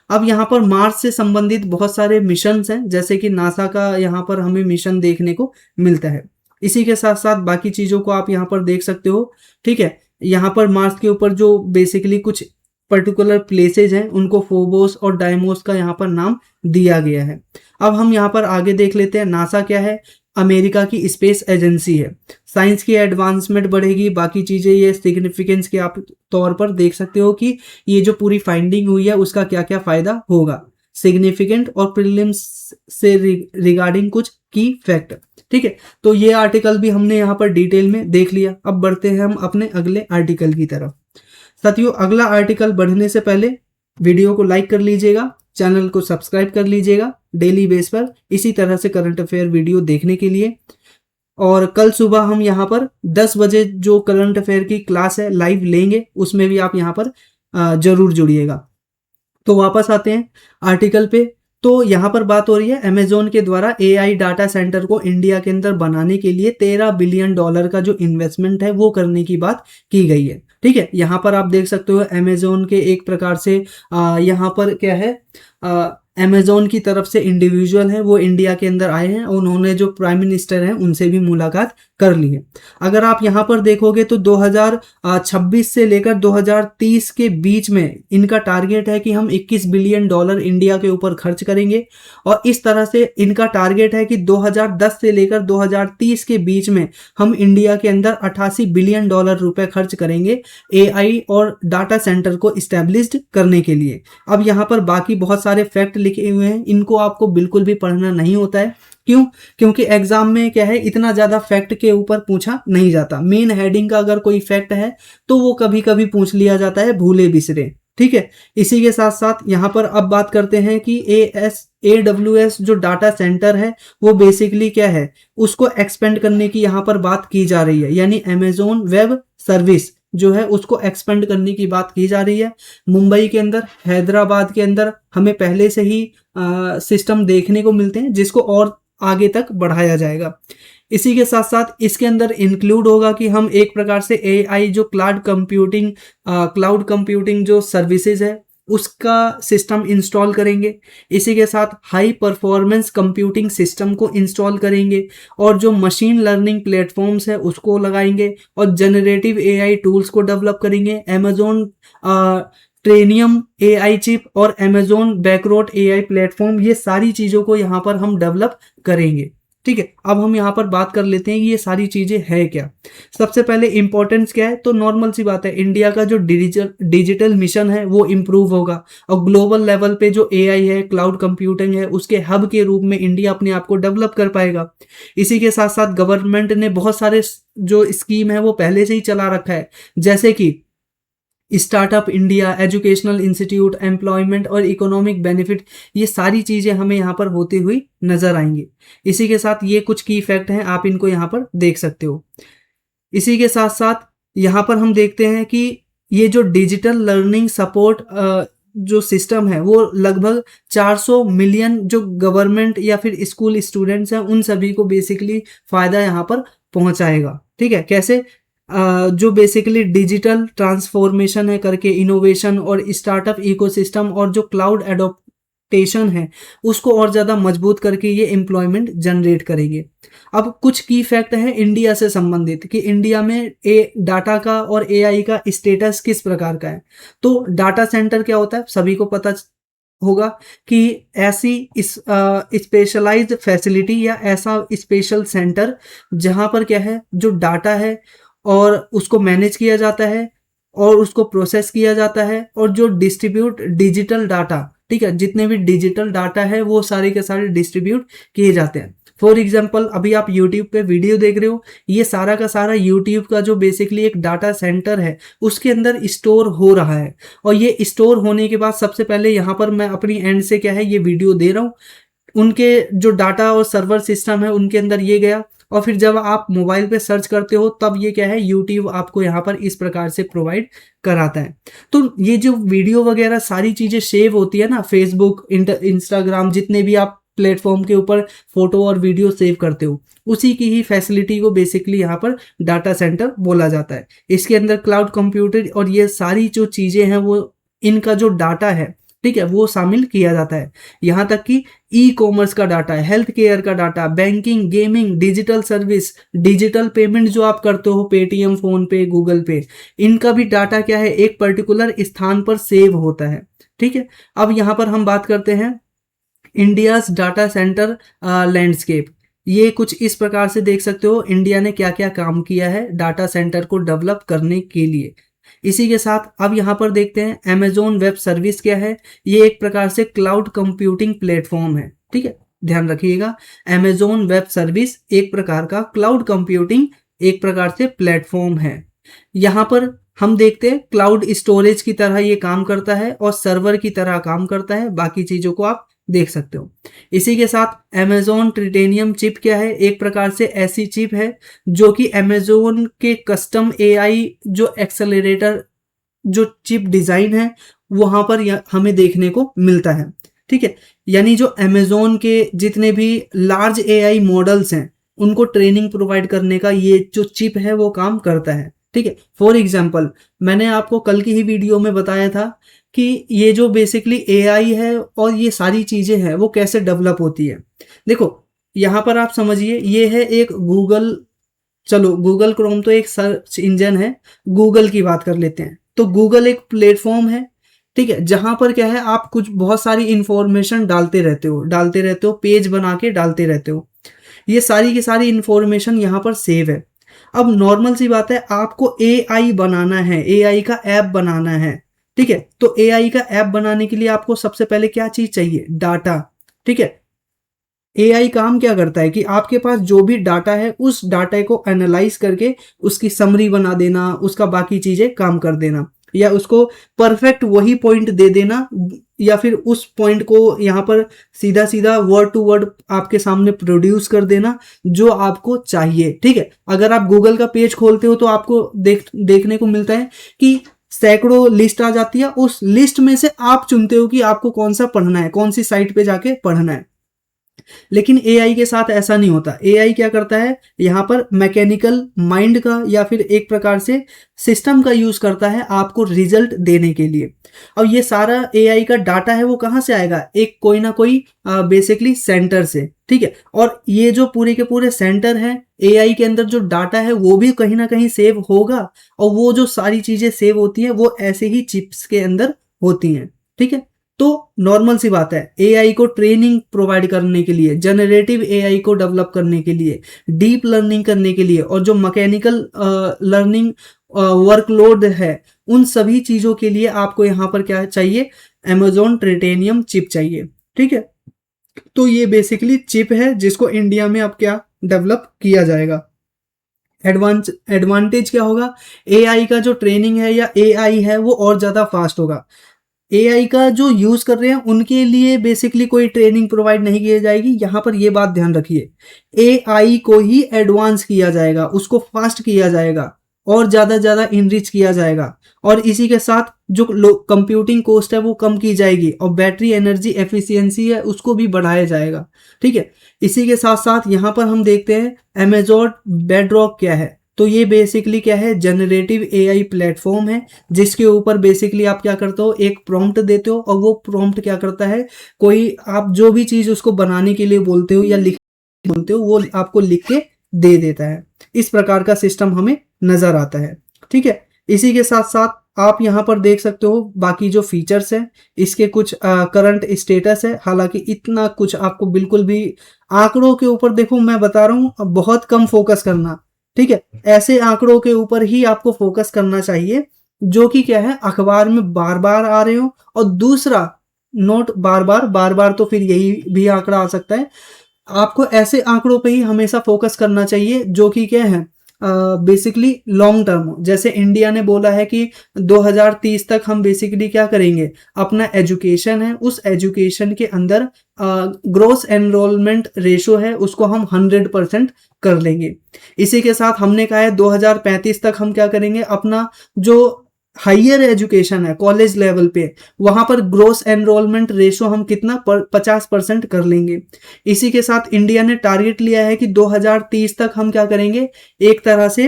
अब यहाँ पर मार्स से संबंधित बहुत सारे मिशंस हैं, जैसे कि नासा का यहाँ पर हमें मिशन देखने को मिलता है। इसी के साथ साथ बाकी चीजों को आप यहाँ पर देख सकते हो। ठीक है, यहाँ पर मार्स के ऊपर जो बेसिकली कुछ पर्टिकुलर प्लेसेज हैं उनको फोबोस और डाइमोस का यहाँ पर नाम दिया गया है। अब हम यहाँ पर आगे देख लेते हैं। नासा क्या है, अमेरिका की स्पेस एजेंसी है। साइंस की एडवांसमेंट बढ़ेगी, बाकी चीजें, ये सिग्निफिकेंस के आप तौर पर देख सकते हो कि ये जो पूरी फाइंडिंग हुई है उसका क्या क्या फायदा होगा, सिग्निफिकेंट और प्रीलिम्स से रिगार्डिंग कुछ की फैक्ट। ठीक है, तो ये आर्टिकल भी हमने यहाँ पर डिटेल में देख लिया। अब बढ़ते हैं हम अपने अगले आर्टिकल की तरफ। साथियों, अगला आर्टिकल बढ़ने से पहले वीडियो को लाइक कर लीजिएगा, चैनल को सब्सक्राइब कर लीजिएगा डेली बेस पर इसी तरह से करंट अफेयर वीडियो देखने के लिए। और कल सुबह हम यहाँ पर 10 बजे जो करंट अफेयर की क्लास है लाइव लेंगे, उसमें भी आप यहाँ पर जरूर जुड़िएगा। तो वापस आते हैं आर्टिकल पे। तो यहाँ पर बात हो रही है अमेजोन के द्वारा एआई डाटा सेंटर को इंडिया के अंदर बनाने के लिए $13 बिलियन का जो इन्वेस्टमेंट है वो करने की बात की गई है। ठीक है, यहाँ पर आप देख सकते हो अमेजोन के एक प्रकार से यहाँ पर क्या है, अमेजोन की तरफ से इंडिविजुअल है वो इंडिया के अंदर आए हैं, उन्होंने जो प्राइम मिनिस्टर हैं उनसे भी मुलाकात कर ली है। अगर आप यहाँ पर देखोगे तो 2026 से लेकर 2030 के बीच में इनका टारगेट है कि हम $21 बिलियन इंडिया के ऊपर खर्च करेंगे। और इस तरह से इनका टारगेट है कि 2010 से लेकर 2030 के बीच में हम इंडिया के अंदर $88 बिलियन रुपए खर्च करेंगे एआई और डाटा सेंटर को इस्टेब्लिश्ड करने के लिए। अब यहाँ पर बाकी बहुत सारे फैक्ट लिखे हुए हैं, इनको आपको बिल्कुल भी पढ़ना नहीं होता है। क्यों? क्योंकि एग्जाम में क्या है, इतना ज्यादा फैक्ट के ऊपर पूछा नहीं जाता। मेन हेडिंग का अगर कोई फैक्ट है तो वो कभी कभी पूछ लिया जाता है भूले बिसरे। ठीक है, इसी के साथ साथ यहाँ पर अब बात करते हैं कि AWS जो डाटा सेंटर है वो बेसिकली क्या है, उसको एक्सपेंड करने की यहाँ पर बात की जा रही है। यानी अमेजोन वेब सर्विस जो है उसको एक्सपेंड करने की बात की जा रही है। मुंबई के अंदर, हैदराबाद के अंदर हमें पहले से ही सिस्टम देखने को मिलते हैं जिसको और आगे तक बढ़ाया जाएगा। इसी के साथ साथ इसके अंदर इंक्लूड होगा कि हम एक प्रकार से एआई जो क्लाउड कंप्यूटिंग जो सर्विसेज है उसका सिस्टम इंस्टॉल करेंगे। इसी के साथ हाई परफॉर्मेंस कंप्यूटिंग सिस्टम को इंस्टॉल करेंगे और जो मशीन लर्निंग प्लेटफॉर्म्स है उसको लगाएंगे और जनरेटिव एआई टूल्स को डेवलप करेंगे। अमेजोन ट्रेनियम एआई चिप और अमेजोन बैकरोट एआई प्लेटफॉर्म, ये सारी चीजों को यहाँ पर हम डेवलप करेंगे। ठीक है, अब हम यहाँ पर बात कर लेते हैं कि ये सारी चीजें है क्या। सबसे पहले इंपॉर्टेंस क्या है, तो नॉर्मल सी बात है, इंडिया का जो डिजिटल मिशन है वो इम्प्रूव होगा और ग्लोबल लेवल पे जो एआई है, क्लाउड कंप्यूटिंग है, उसके हब के रूप में इंडिया अपने आप को डेवलप कर पाएगा। इसी के साथ साथ गवर्नमेंट ने बहुत सारे जो स्कीम है वो पहले से ही चला रखा है, जैसे कि startup India, educational institute, employment और इकोनॉमिक बेनिफिट, ये सारी चीजें हमें यहाँ पर होती हुई नजर आएंगी। इसी के साथ ये कुछ की फैक्ट हैं, आप इनको यहाँ पर देख सकते हो। इसी के साथ साथ यहाँ पर हम देखते हैं कि ये जो डिजिटल लर्निंग सपोर्ट जो सिस्टम है वो लगभग 400 मिलियन जो गवर्नमेंट या फिर स्कूल स्टूडेंट्स हैं उन सभी को बेसिकली फायदा यहाँ पर पहुंचाएगा। ठीक है, कैसे? जो बेसिकली डिजिटल ट्रांसफॉर्मेशन है करके, इनोवेशन और स्टार्टअप इकोसिस्टम और जो क्लाउड एडॉप्टेशन है उसको और ज़्यादा मजबूत करके ये एम्प्लॉयमेंट जनरेट करेंगे। अब कुछ की फैक्ट है इंडिया से संबंधित कि इंडिया में डाटा का और एआई का स्टेटस किस प्रकार का है। तो डाटा सेंटर क्या होता है, सभी को पता होगा कि ऐसी इस स्पेशलाइज्ड फैसिलिटी या ऐसा स्पेशल सेंटर जहां पर क्या है, जो डाटा है और उसको मैनेज किया जाता है और उसको प्रोसेस किया जाता है और जो डिस्ट्रीब्यूट डिजिटल डाटा, ठीक है, जितने भी डिजिटल डाटा है वो सारे के सारे डिस्ट्रीब्यूट किए जाते हैं। फॉर एग्जाम्पल अभी आप यूट्यूब पे वीडियो देख रहे हो, ये सारा का सारा यूट्यूब का जो बेसिकली एक डाटा सेंटर है उसके अंदर स्टोर हो रहा है। और ये स्टोर होने के बाद सबसे पहले यहाँ पर मैं अपनी एंड से क्या है ये वीडियो दे रहा हूँ, उनके जो डाटा और सर्वर सिस्टम है उनके अंदर ये गया और फिर जब आप मोबाइल पे सर्च करते हो तब ये क्या है, यूट्यूब आपको यहाँ पर इस प्रकार से प्रोवाइड कराता है। तो ये जो वीडियो वगैरह सारी चीजें सेव होती है ना, फेसबुक, इंस्टाग्राम, जितने भी आप प्लेटफॉर्म के ऊपर फोटो और वीडियो सेव करते हो, उसी की ही फैसिलिटी को बेसिकली यहाँ पर डाटा सेंटर बोला जाता है। इसके अंदर क्लाउड कंप्यूटर और ये सारी जो चीजें हैं वो इनका जो डाटा है, ठीक है, वो शामिल किया जाता है। यहाँ तक कि ई कॉमर्स का डाटा है, हेल्थ केयर का data, banking, gaming, digital service, digital payment जो आप करते हो, पेटीएम, फोन पे, गूगल पे, इनका भी डाटा क्या है, एक पर्टिकुलर स्थान पर सेव होता है। ठीक है, अब यहाँ पर हम बात करते हैं इंडियाज डाटा सेंटर लैंडस्केप। ये कुछ इस प्रकार से देख सकते हो इंडिया ने क्या क्या काम किया है डाटा सेंटर को डेवलप करने के लिए। इसी के साथ अब यहाँ पर देखते हैं अमेजोन वेब सर्विस क्या है। ये एक प्रकार से क्लाउड कंप्यूटिंग प्लेटफॉर्म है। ठीक है, ध्यान रखिएगा, अमेजोन वेब सर्विस एक प्रकार का क्लाउड कंप्यूटिंग एक प्रकार से प्लेटफॉर्म है। यहाँ पर हम देखते हैं क्लाउड स्टोरेज की तरह ये काम करता है और सर्वर की तरह काम करता है। बाकी चीजों को आप देख सकते हो। इसी के साथ अमेजोन ट्रिटेनियम चिप क्या है, एक प्रकार से ऐसी चिप है जो कि अमेजोन के कस्टम एआई जो एक्सेलरेटर जो चिप डिजाइन है वहां पर हमें देखने को मिलता है। ठीक है, यानी जो अमेजोन के जितने भी लार्ज एआई मॉडल्स हैं उनको ट्रेनिंग प्रोवाइड करने का ये जो चिप है वो काम करता है। ठीक है, फॉर एग्जाम्पल मैंने आपको कल की ही वीडियो में बताया था कि ये जो बेसिकली एआई है और ये सारी चीजें हैं वो कैसे डेवलप होती है। देखो यहाँ पर आप समझिए, ये है एक गूगल, चलो गूगल क्रोम तो एक सर्च इंजन है, गूगल की बात कर लेते हैं। तो गूगल एक प्लेटफॉर्म है, ठीक है, जहां पर क्या है आप कुछ बहुत सारी इंफॉर्मेशन डालते रहते हो, पेज बना के डालते रहते हो। ये सारी की सारी इंफॉर्मेशन यहाँ पर सेव है। अब नॉर्मल सी बात है, आपको एआई बनाना है, एआई का ऐप बनाना है। ठीक है, तो एआई का ऐप बनाने के लिए आपको सबसे पहले क्या चीज चाहिए, डाटा। ठीक है, एआई काम क्या करता है कि आपके पास जो भी डाटा है उस डाटा को एनालाइज करके उसकी समरी बना देना, उसका बाकी चीजें काम कर देना, या उसको परफेक्ट वही पॉइंट दे देना, या फिर उस पॉइंट को यहाँ पर सीधा सीधा वर्ड टू वर्ड आपके सामने प्रोड्यूस कर देना जो आपको चाहिए। ठीक है, अगर आप गूगल का पेज खोलते हो तो आपको देखने को मिलता है कि सैकड़ों लिस्ट आ जाती है, उस लिस्ट में से आप चुनते हो कि आपको कौन सा पढ़ना है, कौन सी साइट पे जाके पढ़ना है। लेकिन एआई के साथ ऐसा नहीं होता। एआई क्या करता है, यहाँ पर मैकेनिकल माइंड का या फिर एक प्रकार से सिस्टम का यूज करता है आपको रिजल्ट देने के लिए। अब ये सारा एआई का डाटा है वो कहाँ से आएगा, एक कोई ना कोई बेसिकली सेंटर से। ठीक है, और ये जो पूरे के पूरे सेंटर है एआई के अंदर जो डाटा है वो भी कहीं ना कहीं सेव होगा, और वो जो सारी चीजें सेव होती हैं वो ऐसे ही चिप्स के अंदर होती हैं। ठीक है, तो नॉर्मल सी बात है, एआई को ट्रेनिंग प्रोवाइड करने के लिए, जनरेटिव एआई को डेवलप करने के लिए, डीप लर्निंग करने के लिए, और जो मैकेनिकल लर्निंग वर्कलोड है, उन सभी चीजों के लिए आपको यहाँ पर क्या चाहिए, Amazon ट्रेटेनियम चिप चाहिए। ठीक है, तो ये बेसिकली चिप है जिसको इंडिया में अब क्या डेवलप किया जाएगा। एडवांटेज क्या होगा, एआई का जो ट्रेनिंग है या एआई है वो और ज़्यादा फास्ट होगा। एआई का जो यूज़ कर रहे हैं उनके लिए बेसिकली कोई ट्रेनिंग प्रोवाइड नहीं की जाएगी। यहाँ पर ये बात ध्यान रखिए, एआई को ही एडवांस किया जाएगा, उसको फास्ट किया जाएगा और ज़्यादा इनरिच किया जाएगा, और इसी के साथ जो कंप्यूटिंग कॉस्ट है वो कम की जाएगी, और बैटरी एनर्जी एफिशिएंसी है उसको भी बढ़ाया जाएगा। ठीक है, इसी के साथ साथ यहाँ पर हम देखते हैं Amazon बेडरॉक क्या है। तो ये बेसिकली क्या है, जनरेटिव एआई प्लेटफॉर्म है जिसके ऊपर बेसिकली आप क्या करते हो, एक प्रॉम्प्ट देते हो, और वो प्रॉम्प्ट क्या करता है, कोई आप जो भी चीज़ उसको बनाने के लिए बोलते हो या लिख बोलते हो वो आपको लिख के दे देता है। इस प्रकार का सिस्टम हमें नज़र आता है। ठीक है, इसी के साथ साथ आप यहाँ पर देख सकते हो बाकी जो फीचर्स हैं, इसके कुछ करंट स्टेटस है। हालांकि इतना कुछ आपको बिल्कुल भी आंकड़ों के ऊपर, देखो मैं बता रहा हूँ, बहुत कम फोकस करना। ठीक है, ऐसे आंकड़ों के ऊपर ही आपको फोकस करना चाहिए जो कि क्या है, अखबार में बार बार आ रहे हो, और दूसरा नोट बार बार तो फिर यही भी आंकड़ा आ सकता है। आपको ऐसे आंकड़ों पे ही हमेशा फोकस करना चाहिए जो कि क्या है, बेसिकली लॉन्ग टर्म। जैसे इंडिया ने बोला है कि 2030 तक हम बेसिकली क्या करेंगे, अपना एजुकेशन है उस एजुकेशन के अंदर ग्रोस एनरोलमेंट रेशो है उसको हम 100% कर लेंगे। इसी के साथ हमने कहा है 2035 तक हम क्या करेंगे, अपना जो हायर एजुकेशन है कॉलेज लेवल पे, वहां पर ग्रोस एनरोलमेंट रेशो हम कितना 50% कर लेंगे। इसी के साथ इंडिया ने टारगेट लिया है कि 2030 तक हम क्या करेंगे, एक तरह से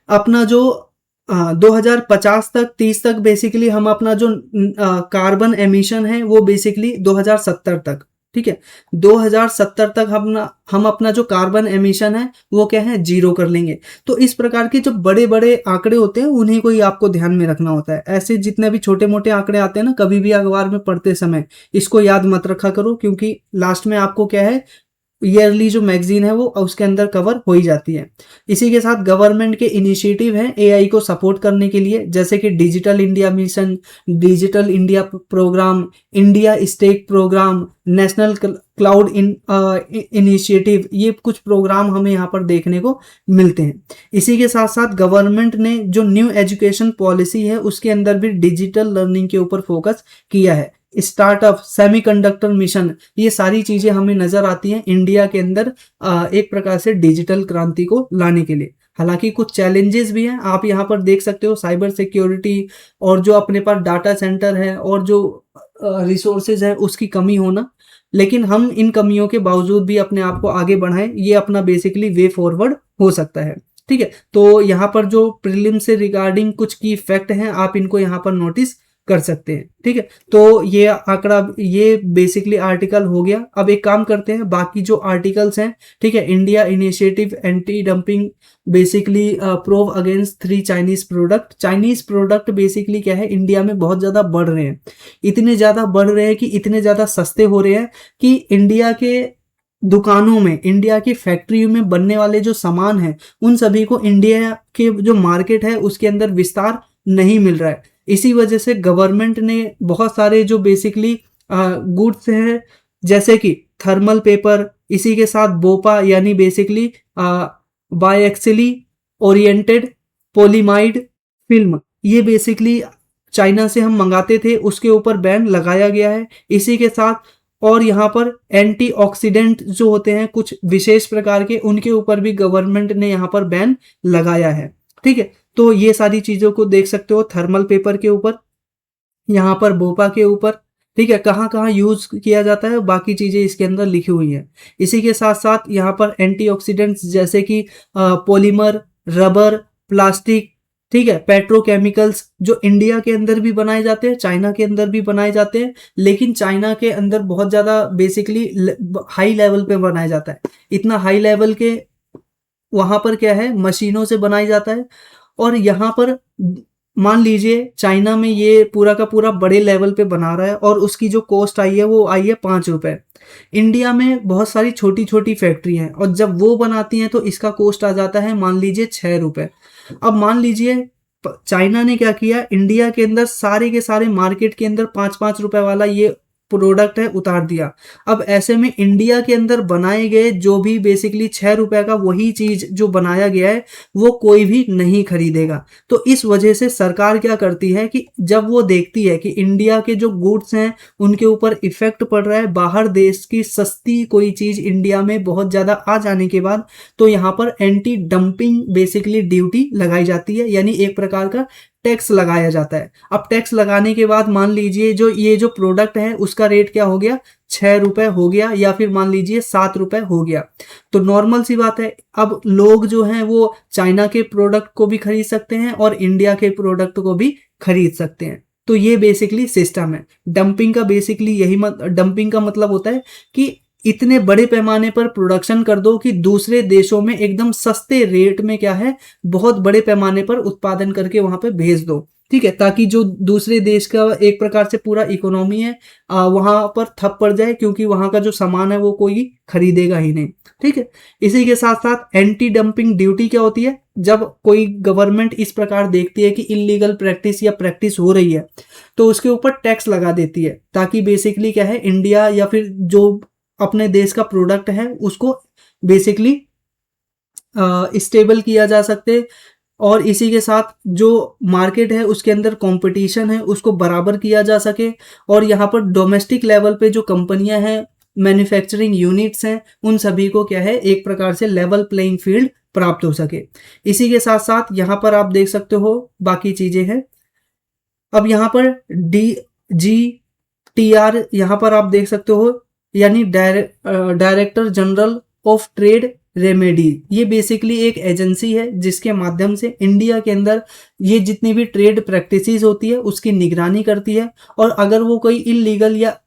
अपना जो 2050 तक 30 तक बेसिकली हम अपना जो कार्बन एमिशन है वो बेसिकली 2070 तक, ठीक है, 2070 तक हम अपना जो कार्बन एमिशन है वो क्या है, जीरो कर लेंगे। तो इस प्रकार के जो बड़े बड़े आंकड़े होते हैं उन्हीं को ही आपको ध्यान में रखना होता है। ऐसे जितने भी छोटे मोटे आंकड़े आते हैं ना, कभी भी अखबार में पढ़ते समय इसको याद मत रखा करो, क्योंकि लास्ट में आपको क्या है, ईयरली जो मैगजीन है वो उसके अंदर कवर हो ही जाती है। इसी के साथ गवर्नमेंट के इनिशिएटिव हैं एआई को सपोर्ट करने के लिए, जैसे कि digital India mission, digital India programme, India stack programme, national cloud initiative, ये कुछ प्रोग्राम हमें यहाँ पर देखने को मिलते हैं। इसी के साथ साथ गवर्नमेंट ने जो न्यू एजुकेशन पॉलिसी है उसके अंदर भी डिजिटल लर्निंग के ऊपर फोकस किया है। स्टार्टअप, सेमीकंडक्टर मिशन, ये सारी चीजें हमें नजर आती हैं इंडिया के अंदर एक प्रकार से डिजिटल क्रांति को लाने के लिए। हालांकि कुछ चैलेंजेस भी हैं, आप यहाँ पर देख सकते हो, साइबर सिक्योरिटी, और जो अपने पास डाटा सेंटर है और जो रिसोर्सेज है उसकी कमी होना। लेकिन हम इन कमियों के बावजूद भी अपने आप को आगे बढ़ाएं, ये अपना बेसिकली वे फॉरवर्ड हो सकता है। ठीक है, तो यहाँ पर जो प्रीलिम से रिगार्डिंग कुछ की फैक्ट हैं आप इनको यहाँ पर नोटिस कर सकते हैं। ठीक है, तो ये आंकड़ा, ये बेसिकली आर्टिकल हो गया। अब एक काम करते हैं, बाकी जो आर्टिकल्स हैं, ठीक है, India initiative anti dumping basically prove against 3 Chinese product. Chinese product basically क्या है, इंडिया में बहुत ज्यादा बढ़ रहे हैं, इतने ज्यादा बढ़ रहे हैं कि इतने ज्यादा सस्ते हो रहे हैं कि इंडिया के दुकानों में, इंडिया की फैक्ट्री में बनने वाले जो सामान है उन सभी को इंडिया के जो मार्केट है उसके अंदर विस्तार नहीं मिल रहा है। इसी वजह से गवर्नमेंट ने बहुत सारे जो बेसिकली गुड्स हैं, जैसे कि थर्मल पेपर, इसी के साथ बोपा यानी बेसिकली बायएक्सिली ओरिएंटेड पॉलीमाइड फिल्म, ये बेसिकली चाइना से हम मंगाते थे, उसके ऊपर बैन लगाया गया है। इसी के साथ और यहाँ पर एंटीऑक्सीडेंट जो होते हैं कुछ विशेष प्रकार के, उनके ऊपर भी गवर्नमेंट ने यहाँ पर बैन लगाया है। ठीक है, तो ये सारी चीजों को देख सकते हो, थर्मल पेपर के ऊपर, यहाँ पर बोपा के ऊपर, ठीक है, कहाँ कहाँ यूज किया जाता है, बाकी चीजें इसके अंदर लिखी हुई हैं। इसी के साथ साथ यहाँ पर एंटीऑक्सीडेंट्स जैसे कि पॉलीमर, रबर, प्लास्टिक, ठीक है, पेट्रोकेमिकल्स, जो इंडिया के अंदर भी बनाए जाते हैं, चाइना के अंदर भी बनाए जाते हैं, लेकिन चाइना के अंदर बहुत ज्यादा बेसिकली हाई लेवल पे बनाया जाता है। इतना हाई लेवल के वहां पर क्या है, मशीनों से बनाया जाता है, और यहाँ पर मान लीजिए चाइना में ये पूरा का पूरा बड़े लेवल पे बना रहा है और उसकी जो कॉस्ट आई है वो आई है 5 रुपए। इंडिया में बहुत सारी छोटी छोटी फैक्ट्री हैं और जब वो बनाती हैं तो इसका कॉस्ट आ जाता है मान लीजिए 6 रुपए। अब मान लीजिए चाइना ने क्या किया, इंडिया के अंदर सारे के सारे मार्केट के अंदर 5-5 रुपए वाला ये प्रोडक्ट है उतार दिया। अब ऐसे में इंडिया के अंदर बनाए गए जो भी बेसिकली 6 रुपए का वही चीज जो बनाया गया है वो कोई भी नहीं खरीदेगा। तो इस वजह से सरकार क्या करती है कि जब वो देखती है कि इंडिया के जो गुड्स हैं उनके ऊपर इफेक्ट पड़ रहा है बाहर देश की सस्ती कोई चीज इंडिया में बहुत ज्यादा आ जाने के बाद, तो यहाँ पर एंटी डंपिंग बेसिकली ड्यूटी लगाई जाती है, यानी एक प्रकार का टैक्स लगाया जाता है। अब टैक्स लगाने के बाद मान लीजिए जो ये जो प्रोडक्ट है उसका रेट क्या हो गया, 6 रुपए हो गया या फिर मान लीजिए 7 रुपए हो गया। तो नॉर्मल सी बात है, अब लोग जो हैं वो चाइना के प्रोडक्ट को भी खरीद सकते हैं और इंडिया के प्रोडक्ट को भी खरीद सकते हैं। तो ये बेसिकली सिस्टम है डंपिंग का। बेसिकली यही डंपिंग का मतलब होता है कि इतने बड़े पैमाने पर प्रोडक्शन कर दो कि दूसरे देशों में एकदम सस्ते रेट में क्या है बहुत बड़े पैमाने पर उत्पादन करके वहां पे भेज दो, ठीक है, ताकि जो दूसरे देश का एक प्रकार से पूरा इकोनॉमी है वहां पर ठप पड़ जाए, क्योंकि वहां का जो सामान है वो कोई खरीदेगा ही नहीं, ठीक है। इसी के साथ साथ एंटी डंपिंग ड्यूटी क्या होती है, जब कोई गवर्नमेंट इस प्रकार देखती है कि इलीगल प्रैक्टिस या प्रैक्टिस हो रही है तो उसके ऊपर टैक्स लगा देती है, ताकि बेसिकली क्या है इंडिया या फिर जो अपने देश का प्रोडक्ट है उसको बेसिकली स्टेबल किया जा सकते, और इसी के साथ जो मार्केट है उसके अंदर कंपटीशन है उसको बराबर किया जा सके, और यहाँ पर डोमेस्टिक लेवल पे जो कंपनियां हैं मैन्युफैक्चरिंग यूनिट्स हैं उन सभी को क्या है एक प्रकार से लेवल प्लेइंग फील्ड प्राप्त हो सके। इसी के साथ साथ यहाँ पर आप देख सकते हो बाकी चीजें हैं। अब यहाँ पर DGTR यहाँ पर आप देख सकते हो, यानी director general of trade remedy. ये बेसिकली एक एजेंसी है जिसके माध्यम से इंडिया के अंदर ये जितनी भी ट्रेड प्रैक्टिसेस होती है उसकी निगरानी करती है, और अगर वो कोई इलीगल या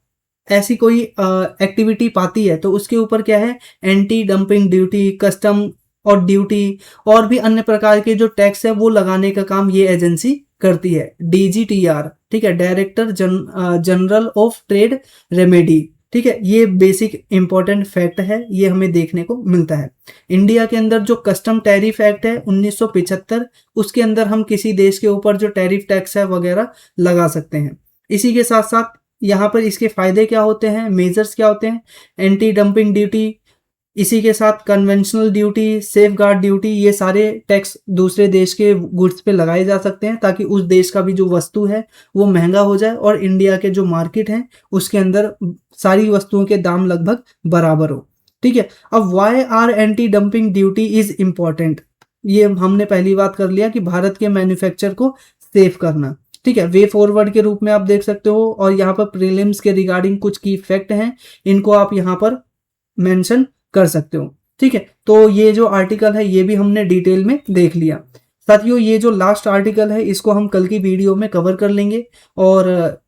ऐसी कोई एक्टिविटी पाती है तो उसके ऊपर क्या है एंटी डंपिंग ड्यूटी, कस्टम और ड्यूटी और भी अन्य प्रकार के जो टैक्स है वो लगाने का काम ये एजेंसी करती है, DGTR, ठीक है, director general of trade remedy, ठीक है। ये बेसिक इंपॉर्टेंट फैक्ट है, ये हमें देखने को मिलता है। इंडिया के अंदर जो कस्टम टैरिफ एक्ट है 1975, उसके अंदर हम किसी देश के ऊपर जो टैरिफ टैक्स है वगैरह लगा सकते हैं। इसी के साथ साथ यहाँ पर इसके फायदे क्या होते हैं, मेजर्स क्या होते हैं, एंटी डंपिंग ड्यूटी, इसी के साथ conventional duty, safe guard duty, ये सारे टैक्स दूसरे देश के गुड्स पे लगाए जा सकते हैं ताकि उस देश का भी जो वस्तु है वो महंगा हो जाए और इंडिया के जो मार्केट है उसके अंदर सारी वस्तुओं के दाम लगभग बराबर हो, ठीक है। अब why are anti dumping duty is important, ये हमने पहली बात कर लिया कि भारत के मैन्युफैक्चर को सेफ करना, ठीक है, वे फॉरवर्ड के रूप में आप देख सकते हो, और यहाँ पर प्रीलिम्स के रिगार्डिंग कुछ की फैक्ट हैं इनको आप यहाँ पर मेंशन कर सकते हो, ठीक है। तो ये जो आर्टिकल है ये भी हमने डिटेल में देख लिया। साथियों ये जो लास्ट आर्टिकल है इसको हम कल की वीडियो में कवर कर लेंगे, और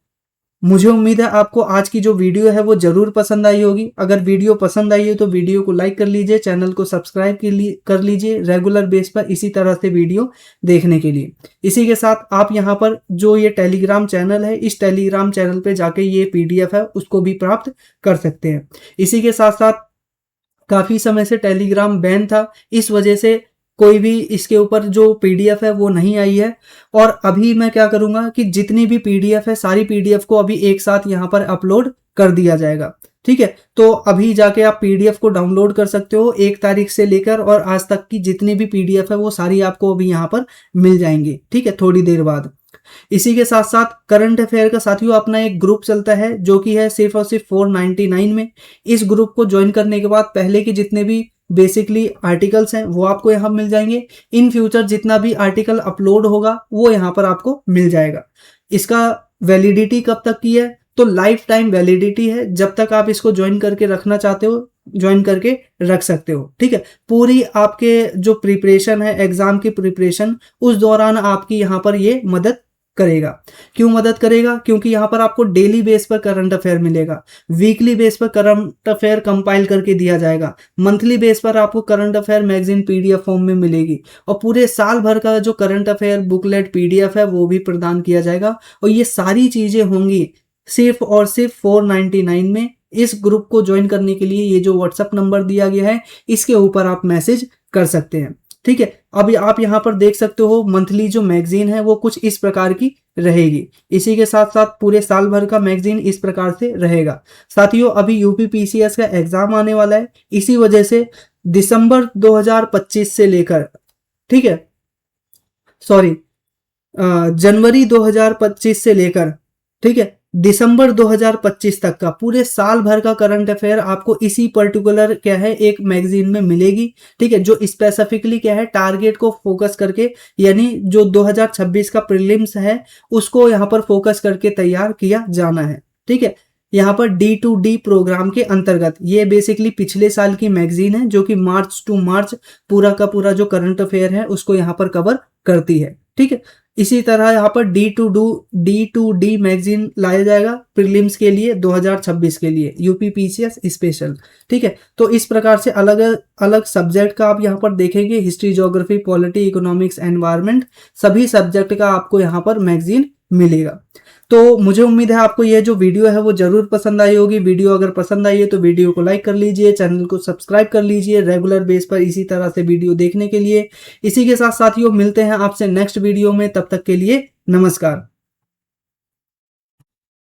मुझे उम्मीद है आपको आज की जो वीडियो है वो जरूर पसंद आई होगी। अगर वीडियो पसंद आई हो तो वीडियो को लाइक कर लीजिए, चैनल को सब्सक्राइब कर लीजिए रेगुलर बेस पर इसी तरह से वीडियो देखने के लिए। इसी के साथ आप यहाँ पर जो ये टेलीग्राम चैनल है इस टेलीग्राम चैनल पे जाके ये PDF है उसको भी प्राप्त कर सकते हैं। इसी के साथ साथ काफी समय से टेलीग्राम बैन था, इस वजह से कोई भी इसके ऊपर जो PDF है वो नहीं आई है, और अभी मैं क्या करूंगा कि जितनी भी PDF है सारी PDF को अभी एक साथ यहाँ पर अपलोड कर दिया जाएगा, ठीक है। तो अभी जाके आप PDF को डाउनलोड कर सकते हो 1 तारीख से लेकर और आज तक की जितनी भी PDF है वो सारी आपको अभी यहाँ पर मिल जाएंगी, ठीक है, थोड़ी देर बाद। इसी के साथ साथ करंट अफेयर का साथियों अपना एक ग्रुप चलता है जो कि है सिर्फ और सिर्फ 499 में। इस ग्रुप को ज्वाइन करने के बाद पहले के जितने भी बेसिकली आर्टिकल्स हैं वो आपको यहाँ मिल जाएंगे। इन फ्यूचर जितना भी आर्टिकल अपलोड होगा वो यहाँ पर आपको मिल जाएगा। इसका वैलिडिटी कब तक की है, तो लाइफ टाइम वैलिडिटी है, जब तक आप इसको ज्वाइन करके रखना चाहते हो ज्वाइन करके रख सकते हो, ठीक है। पूरी आपके जो प्रिपरेशन है एग्जाम की प्रिपरेशन उस दौरान आपकी यहाँ पर ये मदद करेगा। क्यों मदद करेगा? क्योंकि यहाँ पर आपको डेली बेस पर करंट अफेयर मिलेगा, वीकली बेस पर करंट अफेयर कंपाइल करके दिया जाएगा, मंथली बेस पर आपको current affair magazine PDF form में मिलेगी, और पूरे साल भर का जो करंट अफेयर बुकलेट पीडीएफ है वो भी प्रदान किया जाएगा। और ये सारी चीजें होंगी सिर्फ और सिर्फ 499 में। इस ग्रुप को ज्वाइन करने के लिए ये जो व्हाट्सएप नंबर दिया गया है इसके ऊपर आप मैसेज कर सकते हैं। ठीक है, अभी आप यहाँ पर देख सकते हो मंथली जो मैगजीन है वो कुछ इस प्रकार की रहेगी। इसी के साथ साथ पूरे साल भर का मैगजीन इस प्रकार से रहेगा। साथियों, अभी यूपीपीसीएस का एग्जाम आने वाला है, इसी वजह से दिसंबर 2025 से लेकर, ठीक है, सॉरी, जनवरी 2025 से लेकर, ठीक है, दिसंबर 2025 तक का पूरे साल भर का करंट अफेयर आपको इसी पर्टिकुलर क्या है एक मैगजीन में मिलेगी। ठीक है, जो स्पेसिफिकली क्या है टारगेट को फोकस करके, यानी जो 2026 का प्रीलिम्स है उसको यहाँ पर फोकस करके तैयार किया जाना है। ठीक है, यहाँ पर D2D प्रोग्राम के अंतर्गत ये बेसिकली पिछले साल की मैगजीन है जो कि मार्च टू मार्च पूरा का पूरा जो करंट अफेयर है उसको यहाँ पर कवर करती है। ठीक है, इसी तरह यहाँ पर D2D मैगजीन लाया जाएगा प्रीलिम्स के लिए 2026 के लिए यूपीपीसीएस स्पेशल। ठीक है, तो इस प्रकार से अलग अलग सब्जेक्ट का आप यहाँ पर देखेंगे, history, geography, polity, economics, environment, सभी सब्जेक्ट का आपको यहाँ पर मैगजीन मिलेगा। तो मुझे उम्मीद है आपको यह जो वीडियो है वो जरूर पसंद आई होगी। वीडियो अगर पसंद आई है तो वीडियो को लाइक कर लीजिए, चैनल को सब्सक्राइब कर लीजिए रेगुलर बेस पर इसी तरह से वीडियो देखने के लिए। इसी के साथ साथियों मिलते हैं आपसे नेक्स्ट वीडियो में, तब तक के लिए नमस्कार।